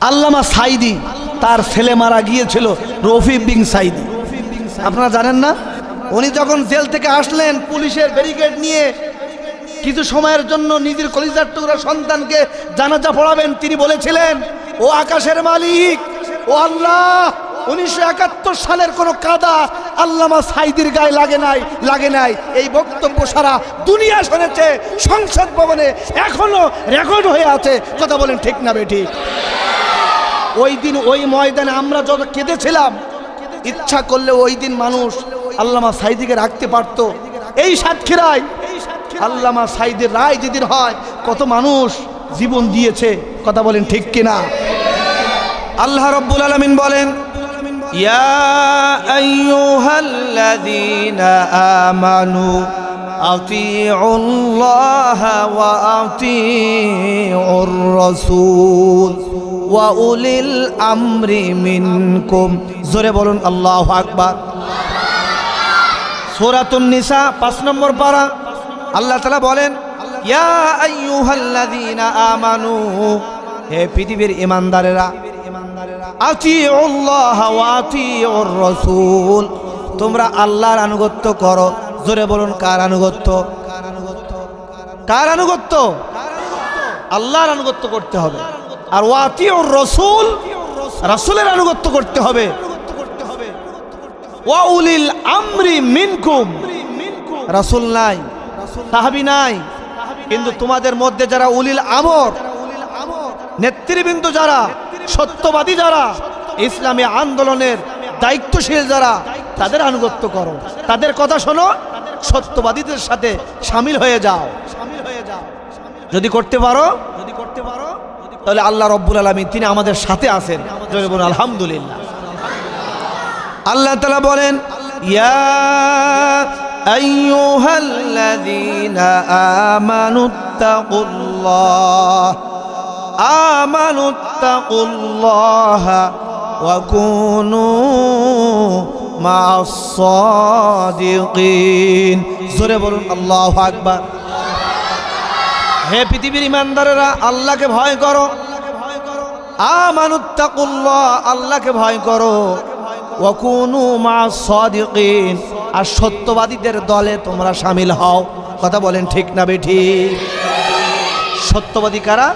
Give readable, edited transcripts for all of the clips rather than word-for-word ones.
আল্লামা সাইদি তার ছেলে মারা গিয়েছিল রফি বিন সাইদি, আপনারা জানেন না? উনি যখন জেল থেকে আসলেন পুলিশের ব্যারিকেড নিয়ে কিছু সময়ের জন্য নিজের কলিজার টুকরা সন্তানকে জানাজা পড়াবেন, তিনি বলেছিলেন, ও আকাশের মালিক, ও আল্লাহ, 1971 সালের কোনো কাদা আল্লামা সাইদির গায়ে লাগে নাই। এই বক্তব্য সারা দুনিয়া শুনেছে, সংসদ ভবনে এখনো রেকর্ড হয়ে আছে। কথা বলেন ঠিক না বেঠিক? ওই দিন ওই ময়দানে আমরা যত কেঁদেছিলাম, ইচ্ছা করলে ওই দিন মানুষ আল্লামা সাইদিকে রাখতে পারতো। এই সাতক্ষীরায় আল্লামা সাইদির রায় যেদিন হয়, কত মানুষ জীবন দিয়েছে। কথা বলেন ঠিক কিনা? আল্লাহ রাব্বুল আলামিন বলেন, ইয়া আইয়ুহাল্লাযীনা আমানু আতিউল্লাহা ওয়া আতিউর রাসূল ওয়া উলিল আমরি মিনকুম। জোরে বলুন আল্লাহু আকবার। সূরাতুন নিসা 5 নম্বর পারা, আল্লাহ তাআলা বলেন, ইয়া আইয়ুহাল্লাযীনা আমানু, হে পৃথিবীর ঈমানদারেরা, আতিউল্লাহ ওয়া আতিউর রাসূল, তোমরা আল্লাহর আনুগত্য করো। জোরে বলুন, কার আনুগত্য? কার আনুগত্য? আল্লাহর আনুগত্য করতে হবে। আর ওয়া আতিউর রাসূল, রাসূলের আনুগত্য করতে হবে। ওয়া উলিল আমরি মিনকুম, রাসূল নাই, সাহাবী নাই, কিন্তু তোমাদের মধ্যে যারা উলিল আমর, নেতৃবৃন্দ যারা, সত্যবাদী যারা, ইসলামী আন্দোলনের দায়িত্বশীল যারা, তাদের আনুগত্য করো, তাদের কথা শোনো, সত্যবাদীদের সাথে শামিল হয়ে যাও। যদি করতে পারো, তাহলে আল্লাহ রাব্বুল আলামিন তিনি আমাদের সাথে আছেন। জোরে বলুন আলহামদুলিল্লাহ। আল্লাহ তাআলা বলেন, ইয়া আইয়ুহাল্লাযীনা আমানুত্তাকুল্লাহ ওয়া কুনু মা'আস সাদিকিন। জোরে বলুন আল্লাহু আকবার। হে পৃথিবীর ঈমানদারেরা, আল্লাহকে ভয় করো। আমানুত্তাকুল্লাহ, আল্লাহকে ভয় করো। ওয়া কুনু মা'আস সাদিকিন, আর সত্যবাদীদের দলে তোমরা শামিল হও। কথা বলেন ঠিক না বেঠিক? সত্যবাদী কারা?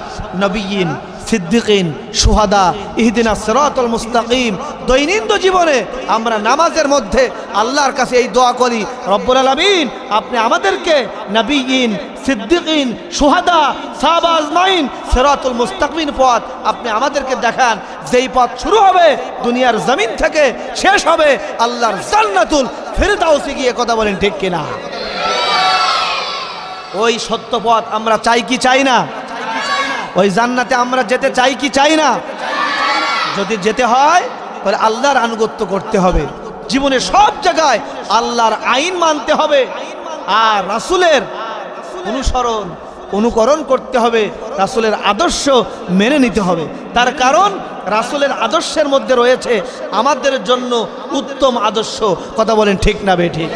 নবিয়্যিন, সিদ্দিকিন, শুহাদা, ইহদিনাস সিরাতাল মুস্তাকিম। দৈনন্দিন জীবনে আমরা নামাজের মধ্যে আল্লাহর কাছে এই দোয়া করি, রব্বুল আলামিন, আপনি আমাদেরকে নবিয়্যিন, সিদ্দিকিন, শুহাদা, সাহাবা আজমাইন, সিরাতুল মুস্তাকিম পথ আপনি আমাদেরকে দেখান, যেই পথ শুরু হবে দুনিয়ার জমিন থেকে, শেষ হবে আল্লাহর জান্নাতুল ফিরদাউসে গিয়ে। কথা বলেন ঠিক কিনা? ওই সত্য পথ আমরা চাই কি চাই না? ওই জান্নাতে আমরা যেতে চাই কি চাই না? যদি যেতে হয় তাহলে আল্লাহর আনুগত্য করতে হবে, জীবনে সব জায়গায় আল্লাহর আইন মানতে হবে, আর রাসূলের অনুকরণ করতে হবে, রাসূলের আদর্শ মেনে নিতে হবে। তার কারণ রাসূলের আদর্শের মধ্যে রয়েছে আমাদের জন্য উত্তম আদর্শ। কথা বলেন ঠিক না বেঠিক?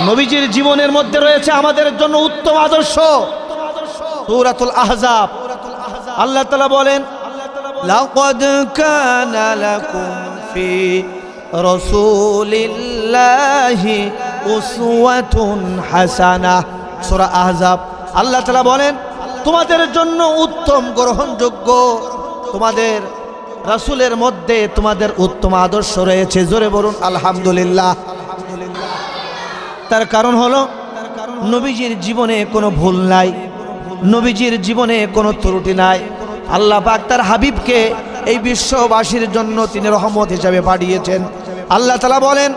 নবীজির জীবনের মধ্যে রয়েছে আমাদের জন্য উত্তম আদর্শ। সূরাতুল আহজাব আল্লাহ তাআলা বলেন, লাকাদ কানা লাকুম ফি রাসূলিল্লাহি উসওয়াতুন হাসানাহ। সূরা আহজাব আল্লাহ তাআলা বলেন, তোমাদের জন্য উত্তম গ্রহণযোগ্য তোমাদের রাসূলের মধ্যে তোমাদের উত্তম আদর্শ রয়েছে। জোরে বলুন আলহামদুলিল্লাহ। তার কারণ হলো নবীজির জীবনে কোনো ভুল নাই, নবীজির জীবনে কোনো ত্রুটি নাই। আল্লাহ পাক তার হাবিবকে এই বিশ্ববাসীর জন্য তিনি রহমত হিসাবে পাঠিয়েছেন। আল্লাহ তাআলা বলেন,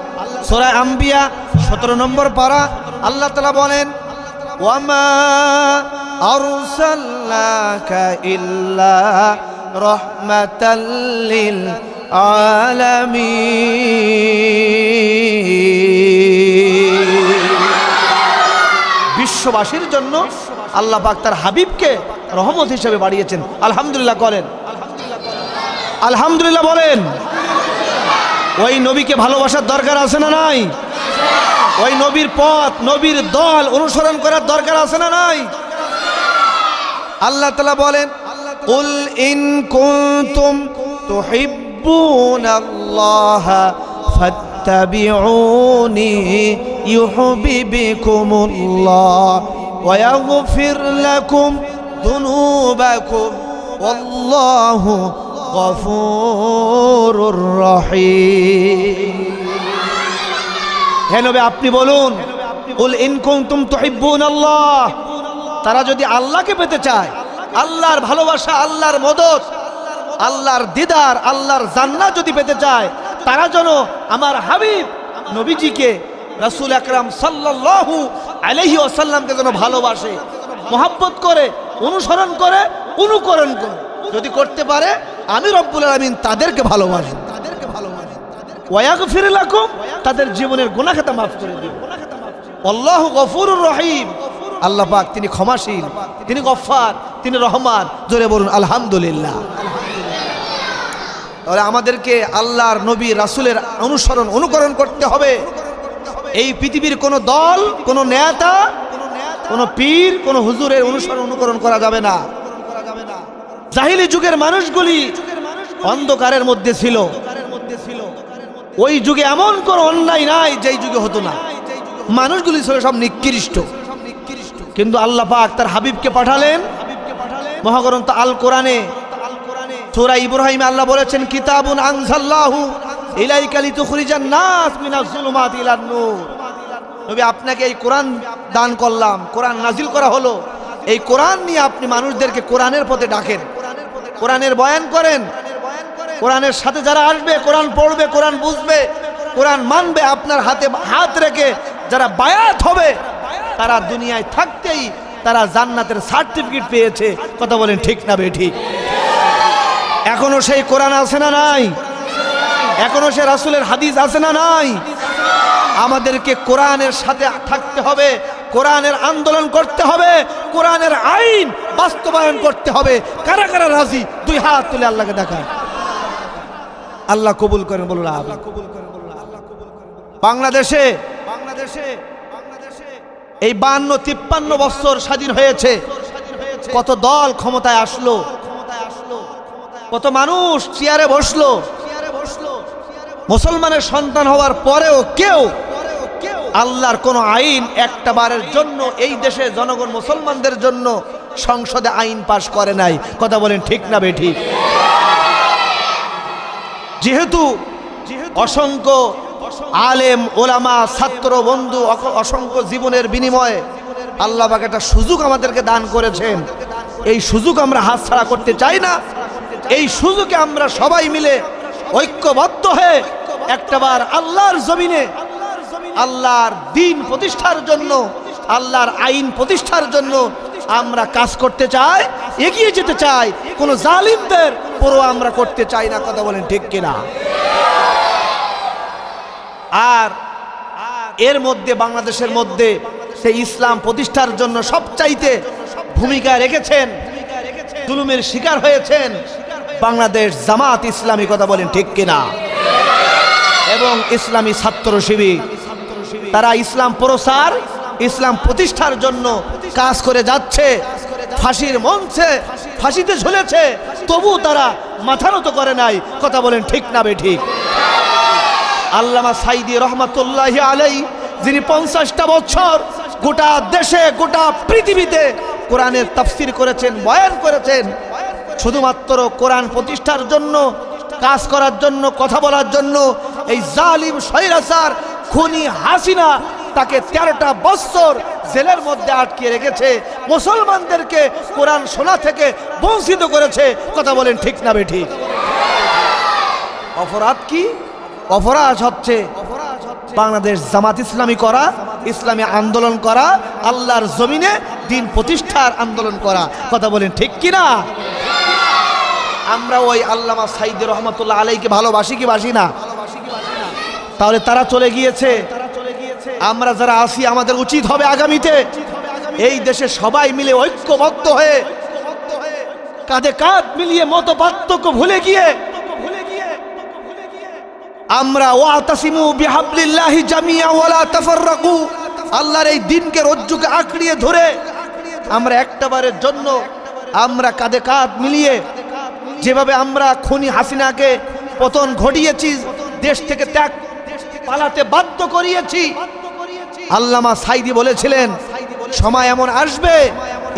সূরা আম্বিয়া 17 নম্বর পারা, আল্লাহ তাআলা বলেন, ওয়ামা আরসালনাকা ইল্লা রাহমাতাল লিল আলামিন। বিশ্ববাসীর জন্য আল্লাহ পাক তার হাবিবকে রহমত হিসেবে বাড়িয়েছেন। আলহামদুলিল্লাহ করেন, আলহামদুলিল্লাহ বলেন। ওই নবীকে ভালোবাসার দরকার আছে না নাই? ওই নবীর পথ, নবীর দল অনুসরণ করার দরকার আছে না নাই? আল্লাহ তাআলা বলেন, কুল ইন কুনতুম তুহিব্বুনাল্লাহা ফাত্তাবিউনি ইউহিব্বুকুমুল্লাহ ওয়া ইয়াগফির লাকুম যুনুবাকুম ওয়াল্লাহু গফুরুর রহিম। হে নবী আপনি বলুন, কুল ইন কুনতুম তুহিব্বুনাল্লাহ, তারা যদি আল্লাহকে পেতে চায়, আল্লাহর ভালোবাসা, আল্লাহর মদদ, আল্লাহর দিদার, আল্লাহর জান্নাত যদি পেতে চায়, তারা যেন আমার হাবিব নবীজিকে, রাসূল আকরাম সাল্লাল্লাহু আলাইহি ওয়াসাল্লামকে যেন ভালোবাসে, মহব্বত করে, অনুসরণ করে, অনুকরণ করে। যদি করতে পারে আমি রব্বুল আলামিন তাদেরকে ভালোবাসি, ওয়া ইয়াগফির লাকুম, তাদের জীবনের গুনাহ খাতা মাফ করে দিবেন। আল্লাহু গফুরুর রহিম, আল্লাহ পাক তিনি ক্ষমাশীল, তিনি গফফার, তিনি রহমান। জোরে বলুন আলহামদুলিল্লাহ। তাহলে আমাদেরকে আল্লাহর নবী রাসূলের অনুসরণ, অনুকরণ করতে হবে। এই পৃথিবীর কোন দল, কোন নেতা, কোন পীর, কোন হুজুরের অনুসরণ, অনুকরণ করা যাবে না। জাহিলি যুগের মানুষগুলি অন্ধকারের মধ্যে ছিল। ওই যুগে এমন কোন অন্যায় নাই যেই যুগে হতো না। মানুষগুলি ছিল সব নিকৃষ্ট, কিন্তু আল্লাহ পাক তার হাবিবকে পাঠালেন। মহাগ্রন্থ আল কোরআনে সূরা ইব্রাহিম আল্লাহ বলেছেন, কিতাবুন আনজালনাহু ইলাইকা লিতুখরিজান নাস মিনাজ যুলুমাতি ইলান নূর। নবী আপনাকে এই কোরআন দান করলাম, কোরআন নাজিল করা হলো। এই কোরআন নিয়ে আপনি মানুষদেরকে কোরআনের পথে ডাকেন, কোরআনের বয়ান করেন। কোরআনের সাথে যারা আসবে, কোরআন পড়বে, কোরআন বুঝবে, কোরআন মানবে, আপনার হাতে হাত রেখে যারা বায়াত হবে, তারা দুনিয়ায় থাকতেই তারা জান্নাতের সার্টিফিকেট পেয়েছে। কথা বলেন ঠিক না বেঠিক? এখনো সেই কোরআন আছে না নাই? এখনো সে রাসূলের হাদিস আছে না নাই? আমাদেরকে কোরআনের সাথে থাকতে হবে, কোরআনের আন্দোলন করতে হবে, কোরআনের আইন বাস্তবায়ন করতে হবে। কারা কারা রাজি? দুই হাত তুলে আল্লাহকে দেখায়। আল্লাহ কবুল করেন, বলুন আল্লাহ কবুল করেন। বাংলাদেশে এই 52-53 বছর স্বাধীন হয়েছে। কত দল ক্ষমতায় আসলো, কত মানুষ চেয়ারে বসলো। মুসলমানের সন্তান হওয়ার পরেও কেউ আল্লাহর কোন আইন একটা বারের জন্য এই দেশে জনগণ মুসলমানদের জন্য সংসদে আইন পাশ করে নাই। কথা বলেন ঠিক না বেঠিক? যেহেতু অসংখ্য আলেম, ওলামা, ছাত্র বন্ধু, অসংখ্য জীবনের বিনিময়ে আল্লাহ পাক একটা সুযোগ আমাদেরকে দান করেছেন। এই সুযোগ আমরা হাতছাড়া করতে চাই না। এই সুযোগে আমরা সবাই মিলে ঐক্যবদ্ধ হয়ে একটাবার আল্লাহর জমিনে আল্লাহর দ্বীন প্রতিষ্ঠার জন্য, আল্লাহর আইন প্রতিষ্ঠার জন্য আমরা কাজ করতে চাই, এগিয়ে যেতে চাই। কোন জালিমদের পরোয়া আমরা করতে চাই না। কথা বলেন ঠিক কিনা? আর এর মধ্যে বাংলাদেশের মধ্যে সেই ইসলাম প্রতিষ্ঠার জন্য সবচাইতে ভূমিকা রেখেছেন, জুলুমের শিকার হয়েছেন বাংলাদেশ জামাত ইসলামী। কথা বলেন ঠিক কিনা? এবং ইসলামী ছাত্র শিবির, তারা ইসলাম প্রসার, ইসলাম প্রতিষ্ঠার জন্য কাজ করে যাচ্ছে। ফাঁসির মঞ্চে ফাঁসিতে ঝুলেছে, তবু তারা মাথা নত করে নাই। কথা বলেন ঠিক না বেঠিক? আল্লামা সাইদি রহমাতুল্লাহি আলাইহি, যিনি 50টা বছর গোটা দেশে, গোটা পৃথিবীতে কোরআনের তাফসীর করেছেন, বয়ান করেছেন, শুধুমাত্র কোরআন প্রতিষ্ঠার জন্য, কাজ করার জন্য, কথা বলার জন্য এই জালিম স্বৈরাচার খুনি হাসিনা তাকে 13টা বছর জেলের মধ্যে আটকে রেখেছে, মুসলমানদেরকে কোরআন শোনা থেকে বঞ্চিত করেছে। কথা বলেন ঠিক না বেঠিক? অপরাধ কি? অপরাধ হচ্ছে বাংলাদেশ জামাত ইসলামী করা, ইসলামী আন্দোলন করা, আল্লাহর জমিনে দ্বীন প্রতিষ্ঠার আন্দোলন করা। কথা বলেন ঠিক কিনা? আমরা ওই আল্লামা সাইদি রহমাতুল্লাহ আলাইহিকে ভালোবাসি কি বাসি না? তাহলে তারা চলে গিয়েছে, আমরা যারা আছি আমাদের উচিত হবে আগামীতে এই দেশে সবাই মিলে ঐক্যবদ্ধ হয়ে, কাঁধে কাঁধ মিলিয়ে, মত পার্থক্য ভুলে গিয়ে আমরা ওয়াতাসিমু বিহাবলিল্লাহি জামিআ ওয়ালা তাফাররাকু, আল্লাহর এই দ্বীনকে রজ্জুকে আঁকড়িয়ে ধরে আমরা একটাবারের জন্য আমরা কাঁধে কাঁধ মিলিয়ে যেভাবে আমরা খুনি হাসিনাকে পতন ঘটিয়েছি, দেশ থেকে ত্যাগ পালাতে বাধ্য করিয়েছি, আল্লামা সাইদি বলেছিলেন সময় এমন আসবে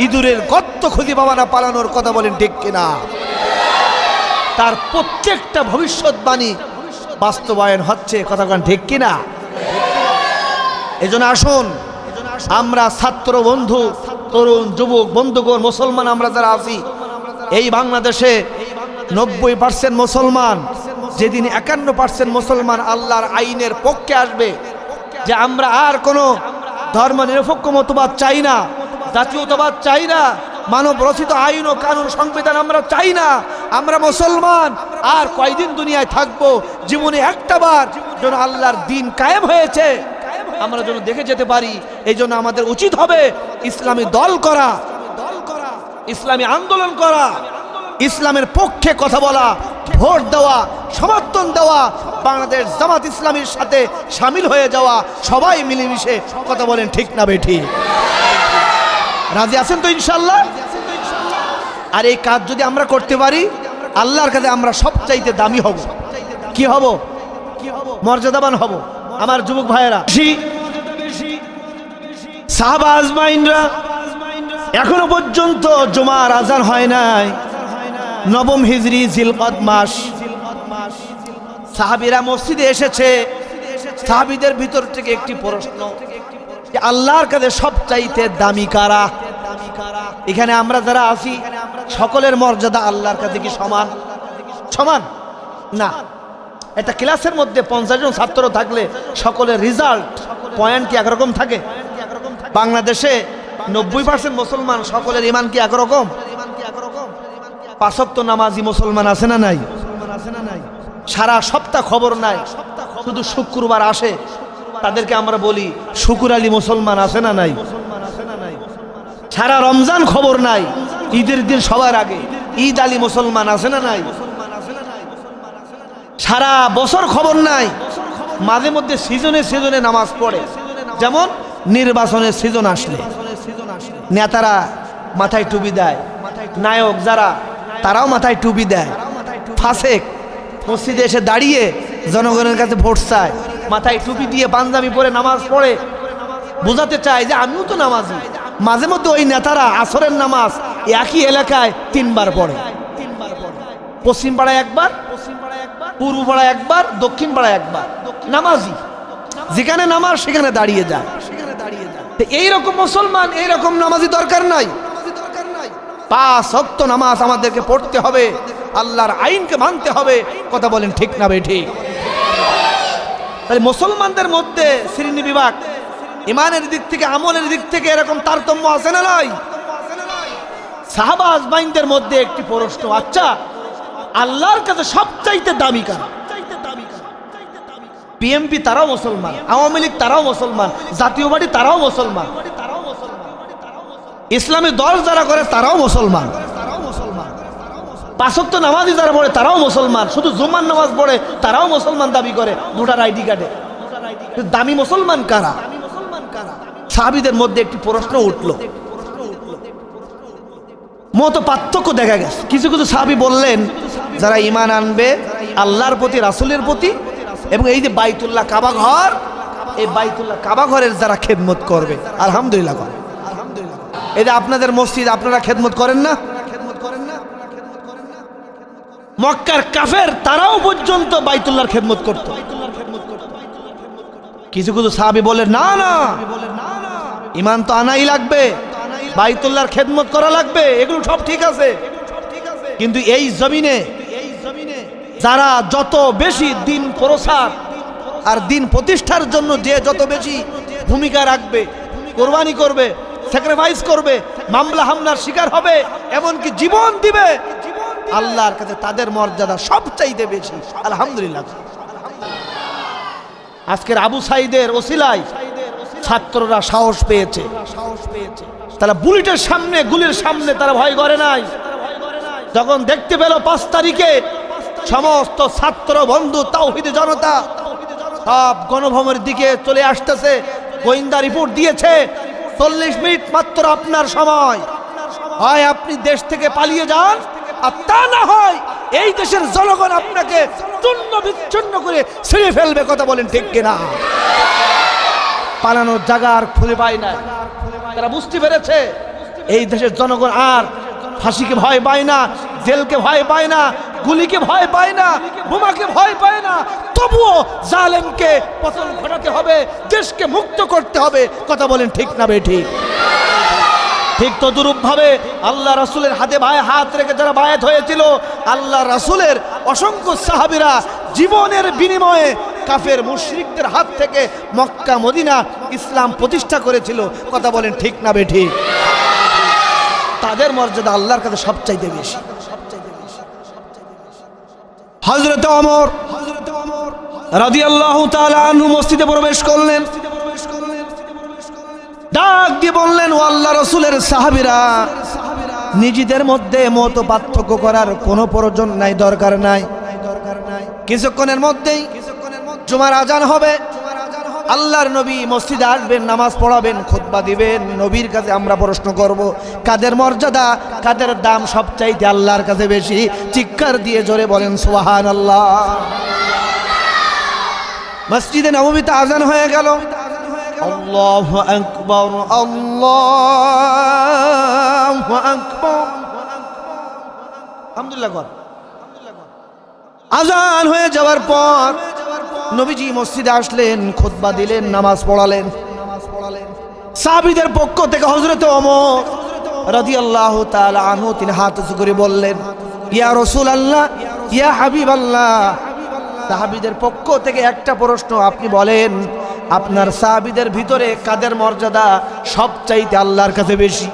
ইঁদুরের গর্ত খুঁজে পাবা না পালানোর কথা বলেন ঠিক কিনা? তার প্রত্যেকটা ভবিষ্যৎবাণী বাস্তবায়ন হচ্ছে, কথা বলেন ঠিক কিনা? এজন্য আসুন আমরা ছাত্র বন্ধু, তরুণ যুবক বন্ধুগণ, মুসলমান আমরা যারা আছি এই বাংলাদেশে 90% মুসলমান, যেদিন 51% মুসলমান আল্লাহর আইনের পক্ষে আসবে, যে আমরা আর কোনো ধর্ম নিরপেক্ষ মতবাদ চাই না, জাতীয়তাবাদ চাই না, মানব রচিত আইন ও কানুন সংবিধান আমরা চাই না, আমরা মুসলমান আর কয়দিন দুনিয়ায় থাকবো, জীবনে একটাবার যেন আল্লাহর দিন কায়েম হয়েছে আমরা যেন দেখে যেতে পারি। এই জন্য আমাদের উচিত হবে ইসলামী দল করা, ইসলামী আন্দোলন করা, ইসলামের পক্ষে কথা বলা, ভোট দেওয়া, সমর্থন দেওয়া, বাংলাদেশ জামাত ইসলামীর সাথে শামিল হয়ে যাওয়া, সবাই মিলেমিশে কথা বলেন ঠিক না বেঠিক? রাজি আছেন তো ইনশাল্লাহ? আর এই কাজ যদি আমরা করতে পারি আল্লাহর কাছে আমরা সবচাইতে দামি হব। কি হব? মর্যাদাবান হব। আমার যুবক ভাইয়েরা, সাহাবা আজমাইনরা এখনো পর্যন্ত জুমার আজান হয় নাই, নবম হিজরি জিলকদ মাস, সাহাবীরা মসজিদে এসেছে। সাহাবীদের ভিতর থেকে একটি প্রশ্ন, যে আল্লাহর কাছে সবচাইতে দামি কারা? এখানে আমরা যারা আছি সকলের মর্যাদা আল্লাহর কাছে কি সমান? সমান না। একটা ক্লাসের মধ্যে 50 জন ছাত্র থাকলে সকলের রেজাল্ট পয়েন্ট কি একরকম থাকে? বাংলাদেশে 90% মুসলমান, সকলের ইমান কি একরকম? 5 ওয়াক্ত নামাজি মুসলমান আছে না নাই? সারা সপ্তাহ খবর নাই, শুধু শুক্রবার আসে, তাদেরকে আমরা বলি শুকুর আলী মুসলমান আছে না নাই? সারা রমজান খবর নাই, ঈদের দিন সবার আগে ঈদ আলী মুসলমান আছে না নাই? সারা বছর খবর নাই, মাঝে মধ্যে সিজনে সিজনে নামাজ পড়ে। যেমন নির্বাচনের সিজন আসলে নেতারা মাথায় টুপি দেয়, নায়ক যারা তারাও মাথায় টুপি দেয়, ফাসেক মসজিদে এসে দাঁড়িয়ে জনগণের কাছে ভোট চায়, মাথায় টুপি দিয়ে পাঞ্জাবি পরে নামাজ পড়ে, বোঝাতে চায় যে আমিও তো নামাজি। মাঝে মধ্যে ওই নেতারা আসরের নামাজ একই এলাকায় 3 বার পড়ে, পশ্চিম পাড়ায় একবার, পূর্ব পাড়ায় একবার, দক্ষিণ পাড়ায় একবার। নামাজি, যেখানে নামাজ সেখানে দাঁড়িয়ে যায়। এইরকম মুসলমান, এইরকম নামাজি দরকার নাই। 5 ওয়াক্ত নামাজ আমাদেরকে পড়তে হবে, আল্লাহর আইনকে মানতে হবে। কথা বলেন ঠিক না বেঠিক? তাহলে মুসলমানদের মধ্যে শ্রেণী বিভাগ, ইমানের দিক থেকে, আমলের দিক থেকে এরকম তারতম্য আছে না নাই? সাহাবা আজমাইনদের মধ্যে একটি প্রশ্ন, আচ্ছা আল্লাহর কাছে সবচাইতে দামি কারা? বিএনপি তারাও মুসলমান, আওয়ামী লীগ তারাও মুসলমান, জাতীয় পার্টি তারাও মুসলমান, ইসলামী দল যারা করে তারাও মুসলমান, 5 ওয়াক্ত নামাজি যারা পড়ে তারাও মুসলমান, শুধু জুমার নামাজ পড়ে তারাও মুসলমান দাবি করে ভোটার আইডি কার্ডে। দামি মুসলমান কারা? সাহাবীদের মধ্যে একটি প্রশ্ন উঠল, মত পার্থক্য দেখা গেছে। কিছু কিছু সাহাবী বললেন যারা ঈমান আনবে আল্লাহর প্রতি, রাসূলের প্রতি, এবং এই যে বাইতুল্লাহ কাবা ঘর, এই বাইতুল্লাহ কাবা ঘরের যারা খেদমত করবে, আলহামদুলিল্লাহ, এই যে আপনাদের মসজিদ আপনারা খেদমত করেন না? মক্কার কাফের তারাও পর্যন্ত বাইতুল্লাহর খেদমত করত। কিছু কিছু সাহাবী বলে না না, ঈমান তো আনাই লাগবে, বাইতুল্লাহর খেদমত করা লাগবে, এগুলো সব ঠিক আছে, কিন্তু এই জমিনে যারা যত বেশি দিন প্রসার আর দিন প্রতিষ্ঠার জন্য যে যত বেশি ভূমিকা রাখবে, কোরবানি করবে, স্যাক্রিফাইস করবে, মামলা হামলার শিকার হবে, এমনকি জীবন দিবে, আল্লাহর কাছে তাদের মর্যাদা সবচাইতে বেশি। আলহামদুলিল্লাহ। আজকের আবু সাইদের ওসিলায় ছাত্ররা সাহস পেয়েছে, তারা বুলেটের সামনে, গুলির সামনে তারা ভয় করে নাই। যখন দেখতে পেল 5 তারিখে সমস্ত ছাত্র বন্ধু, তাওহীদি জনতা সব গণভবনের দিকে চলে আসতেছে, গোয়েন্দা রিপোর্ট দিয়েছে 40 মিনিট মাত্র আপনার সময়, হয় আপনি দেশ থেকে পালিয়ে যান, আর তা না হয় এই দেশের জনগণ আপনাকে চূর্ণ বিচ্ছিন্ন করে ছিঁড়ে ফেলবে। কথা বলেন ঠিক কিনা? পালানোর জায়গা আর খুঁজে পায় না। তারা বুঝতে পেরেছে এই দেশের জনগণ আর ফাঁসিকে ভয় পায় না, জেলকে ভয় পায় না, গুলিকে ভয় পায় না, বোমাকে ভয় পায় না। তবুও জালেমকে পতন ঘটাতে হবে, দেশকে মুক্ত করতে হবে। কথা বলেন ঠিক না বেঠিক? ঠিক তদুরূপ ভাবে আল্লাহ রাসূলের হাতে হাত রেখে যারা বায়াত হয়েছিল, আল্লাহ রাসূলের অসংখ্য সাহাবীরা জীবনের বিনিময়ে কাফের মুশরিকদের হাত থেকে মক্কা মদিনা ইসলাম প্রতিষ্ঠা করেছিল। কথা বলেন ঠিক না বেঠিক? তাদের মর্যাদা আল্লাহর কাছে সবচাইতে বেশি। হযরত ওমর রাদিয়াল্লাহু তাআলা আনহু মসজিদে প্রবেশ করলেন, ডাক দিয়ে বললেন, ও আল্লাহ রাসূলের সাহাবীরা, নিজেদের মধ্যে মত পার্থক্য করার কোনো প্রয়োজন নাই, দরকার নাই। কিছুক্ষণের মধ্যেই জুমার আজান হবে, আল্লাহর নবী মসজিদে আসবেন, নামাজ পড়াবেন, খুতবা দিবেন। নবীর কাছে আমরা প্রশ্ন করব, কাদের মর্যাদা, কাদের দাম সবচাইতে আল্লাহর কাছে বেশি? চিৎকার দিয়ে জোরে বলেন সুবহানাল্লাহ। মসজিদে নববীতে আজান হয়ে গেল। আল্লাহু আকবার, আল্লাহু আকবার, আলহামদুলিল্লাহ। আজান হয়ে যাওয়ার পর নবীজি মসজিদে আসলেন, খুতবা দিলেন, নামাজ পড়ালেন। সাহাবীদের পক্ষ থেকে হযরত ওমর রাদিয়াল্লাহু তাআলা আনহু তিনি হাত উঁচু করে বললেন, ইয়া রাসূলুল্লাহ, ইয়া হাবিবাল্লাহ। সাহাবীদের পক্ষ থেকে একটা প্রশ্ন, আপনি বলেন আপনার সাহাবীদের ভিতরে কাদের মর্যাদা সবচাইতে আল্লাহর কাছে বেশি?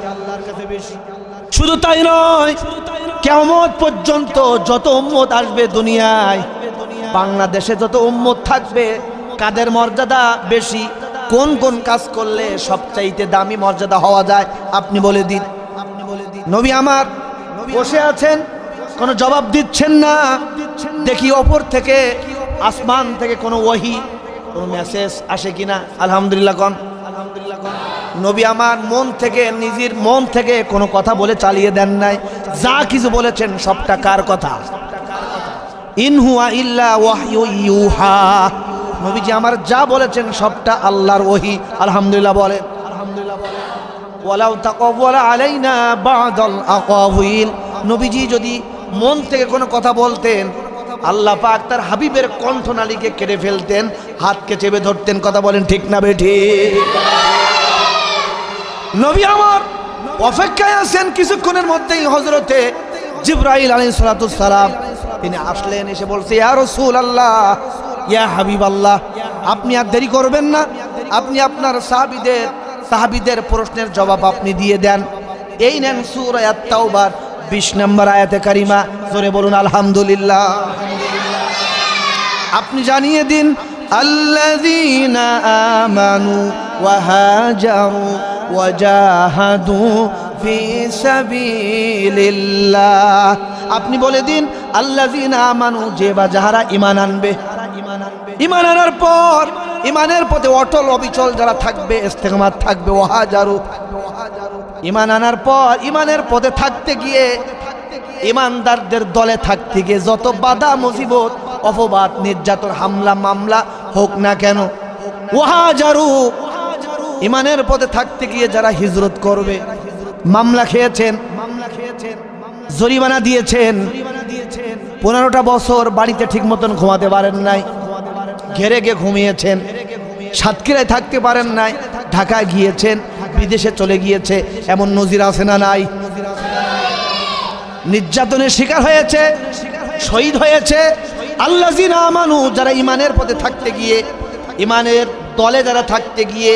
শুধু তাই নয়, কিয়ামত পর্যন্ত যত উম্মত আসবে দুনিয়ায়, বাংলাদেশে যত উম্মত থাকবে, কাদের মর্যাদা বেশি? কোন কোন কাজ করলে সবচাইতে দামি মর্যাদা হওয়া যায়? আপনি বলে দিন। নবী আমার বসে আছেন, কোনো জবাব দিচ্ছেন না। দেখি ওপর থেকে, আসমান থেকে কোনো ওহী, কোনো মেসেজ আসে কিনা। আলহামদুলিল্লাহ কোন? আলহামদুলিল্লাহ কোন? নবী আমার মন থেকে, নিজের মন থেকে কোনো কথা বলে চালিয়ে দেন নাই। যা কিছু বলেছেন সবটা কার কথা? ইন হুয়া ইল্লা ওয়াহয়ু ইউহা। নবীজি আমার যা বলেছেন সবটা আল্লাহর ওহী। আলহামদুলিল্লাহ বলেন, আলহামদুলিল্লাহ বলেন। ওয়ালাউ তাকাওয়ালা আলাইনা বা'দাল আকাওয়িল। নবীজি যদি মন থেকে কোনো কথা বলতেন, আল্লাহ পাক তার হাবিবের কণ্ঠনালীকে কেটে ফেলতেন, হাতকে চেপে ধরতেন। কথা বলেন ঠিক না বেঠিক? নবী আমার অপেক্ষায় আছেন। কিছুক্ষণের মধ্যেই হযরতে জিবরাইল আলাইহিস সালাতুস সালাম তিনি আসলেন, এসে বলছে, ইয়া রাসূলুল্লাহ, ইয়া হাবিবাল্লাহ, আপনি আর দেরি করবেন না, আপনি আপনার সাহাবীদের প্রশ্নের জবাব আপনি দিয়ে দেন। এই নেন সূরা আত-তাওবার 20 নম্বর আয়াতে কারিমা। জোরে বলুন আলহামদুলিল্লাহ। আপনি জানিয়ে দিন, আল্লাযীনা আমানু ওয়া হাজারু ওয়া জাহাদু ফি সাবিলিল্লাহ। আপনি বলে দিন, আল্লাযীনা আমানু, যে বা যাহারা ঈমান আনবে, ঈমান আনার পর ঈমানের পথে অটল অবিচল যারা থাকবে, ইস্তেকামাত থাকবে, ওয়া হাজারু, ঈমান আনার পর ঈমানের পথে থাকতে গিয়ে, ঈমানদারদের দলে থাকতে গিয়ে যত বাধা মুসিবত, অপবাদ, নির্যাতন, হামলা মামলা হোক না কেন, ওয়া হাজারু, ঈমানের পথে থাকতে গিয়ে যারা হিজরত করবে, মামলা খেয়েছেন, জরিমানা দিয়েছেন, 15টা বছর বাড়িতে ঠিক মতন ঘুমাতে পারেন নাই, ঘেরে গিয়ে ঘুমিয়েছেন, সাতক্ষীরায় থাকতে পারেন নাই, ঢাকায় গিয়েছেন, বিদেশে চলে গিয়েছে, এমন নজির আছে না নাই? নির্যাতনের শিকার হয়েছে, শহীদ হয়েছে। আল্লাযীনা আমানু, যারা ঈমানের পথে থাকতে গিয়ে, ঈমানের দলে যারা থাকতে গিয়ে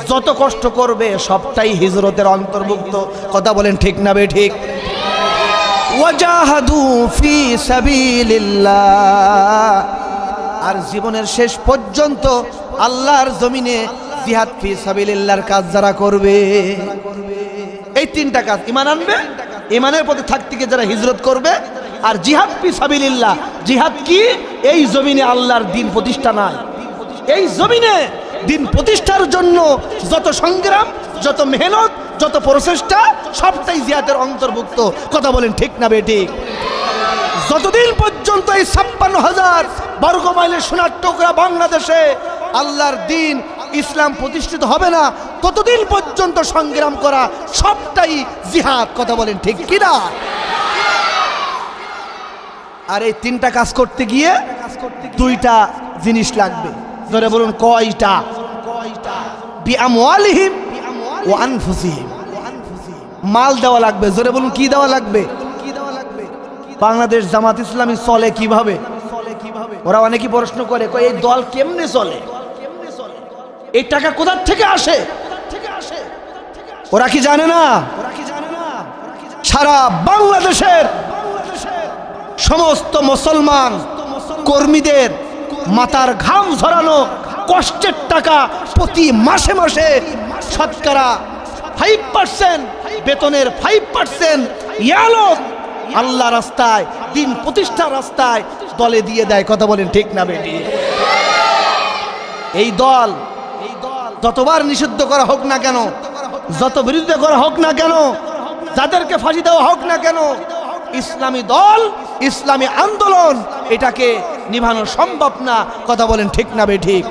যত কষ্ট করবে সবটাই হিজরতের অন্তর্ভুক্ত। কথা বলেন ঠিক না বেঠিক? ওয়াজাহাদু ফি সাবিলিল্লাহ, আর জীবনের শেষ পর্যন্ত আল্লাহর জমিনে জিহাদ ফি সাবিলিল্লাহর কাজ যারা করবে, এই 3টা কাজ, ঈমান আনবে, ঈমানের পথে থাকতে গিয়ে যারা হিজরত করবে, আর জিহাদ ফি সাবিলিল্লাহ। জিহাদ কি? এই জমিনে আল্লাহর দ্বীন প্রতিষ্ঠা নাই। এই জমিনে দ্বীন প্রতিষ্ঠার জন্য যত সংগ্রাম, যত মেহনত, যত প্রচেষ্টা সবটাই জিহাদের অন্তর্ভুক্ত। কথা বলেন ঠিক না বেঠিক? যতদিন পর্যন্ত এই 56,000 বর্গ মাইলের সোনার টুকরা বাংলাদেশে আল্লাহর দ্বীন ইসলাম প্রতিষ্ঠিত হবে না, ততদিন পর্যন্ত সংগ্রাম করা সবটাই জিহাদ। কথা বলেন ঠিক কিনা? আর এই তিনটা কাজ করতে গিয়ে দুইটা জিনিস লাগবে। ধরে বলুন কয়টা? বিআমওয়ালিহিম ওয়া আনফুসিহিম। মাল দেওয়া লাগবে। জোরে বলুন কি দেওয়া লাগবে? বাংলাদেশ জামাত ইসলামী চলে কিভাবে? ওরা অনেকেই প্রশ্ন করে, এই দল কেমনে চলে, এই টাকা কোথা থেকে আসে? ওরা কি জানে না? সারা বাংলাদেশের সমস্ত মুসলমান কর্মীদের মাথার ঘাম ঝরানো কষ্টের টাকা প্রতি মাসে মাসে শতকরা 5% বেতনের 5% ইয়ালোক আল্লাহ রাস্তায়, দিন প্রতিষ্ঠার রাস্তায় দলে দিয়ে দেয়। কথা বলেন ঠিক না বেটি? এই দল যতবার নিষিদ্ধ করা হোক না কেন, যত বিরুদ্ধে করা হোক না কেন, যাদেরকে ফাঁসি দেওয়া হোক না কেন, ইসলামী দল, ইসলামী আন্দোলন এটাকে নিভানো সম্ভব না। কথা বলেন ঠিক না বেঠিক?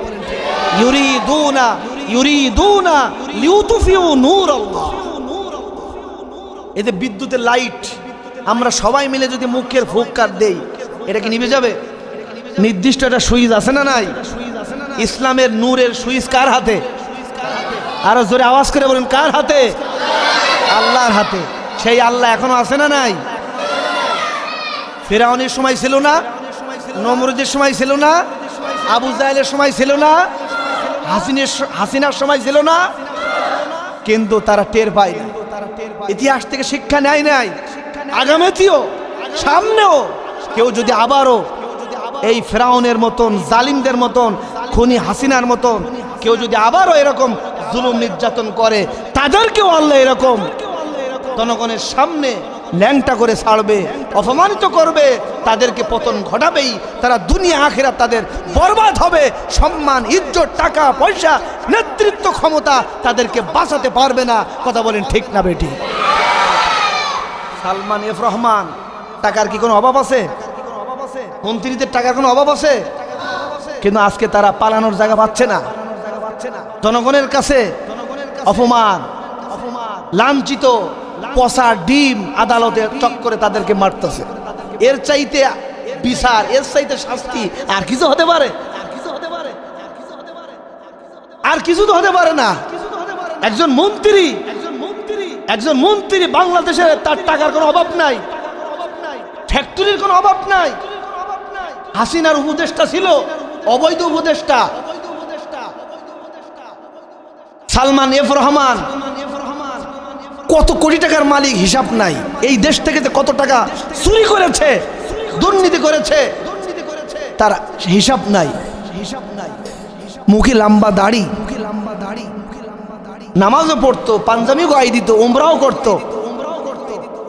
ইউরিদুনা লিউতফিউ নূরাল্লাহ। এতে বিদ্যুতের লাইট আমরা সবাই মিলে যদি মুখের ফুৎকার দেই, এটা কি নিভে যাবে? নির্দিষ্ট একটা সুইচ আছে না নাই? ইসলামের নূরের সুইচ কার হাতে? আরো জোরে আওয়াজ করে বলেন কার হাতে? আল্লাহর হাতে। সেই আল্লাহ এখনো আছে না নাই? ফিরআউনের সময় ছিল না, নমরুদের সময় ছিল না, আবু জাহেলের সময় ছিল না, হাসিনার সময় ছিল না, কিন্তু তারা টের পায় না। ইতিহাস থেকে শিক্ষা নেয় নাই। আগামীতেও সামনেও কেউ যদি আবারও এই ফিরআউনের মতন, জালিমদের মতন, খুনি হাসিনার মতন কেউ যদি আবারও এরকম জুলুম নির্যাতন করে, তাদেরকেও আল্লাহ এরকম জনগণের সামনে ল্যাংটা করে ছাড়বে, অপমানিত করবে, তাদেরকে পতন ঘটাবেই। তারা দুনিয়া আখিরাত তাদের বরবাদ হবে। সম্মান, ইজ্জত, টাকা পয়সা, নেতৃত্ব, ক্ষমতা তাদেরকে বাঁচাতে পারবে না। কথা বলেন ঠিক না বেটি? সালমান এফ রহমান টাকার কি কোনো অভাব আছে? মন্ত্রীদের টাকার কোনো অভাব আছে? কিন্তু আজকে তারা পালানোর জায়গা পাচ্ছে না। জনগণের কাছে অপমান, লাঞ্ছিত, পচা ডিম আদালতের চক্করে তাদেরকে মারতেছে। এর চাইতে বিচার, এর চাইতে শাস্তি আর কিছু হতে পারে? আর কিছু তো হতে পারে না। একজন মন্ত্রী বাংলাদেশে, তার টাকার কোনো অভাব নাই, ফ্যাক্টরির কোনো অভাব নাই। হাসিনার উপদেষ্টা ছিল, অবৈধ উপদেষ্টা। সালমান এফ রহমান কত কোটি টাকার মালিক, হিসাব নাই। এই দেশ থেকে কত টাকা চুরি করেছে, দুর্নীতি করেছে, তার হিসাব নাই। মুখে লম্বা দাড়ি, নামাজও পড়তো, পাঞ্জাবি গায়ে দিত, উমরাও করত,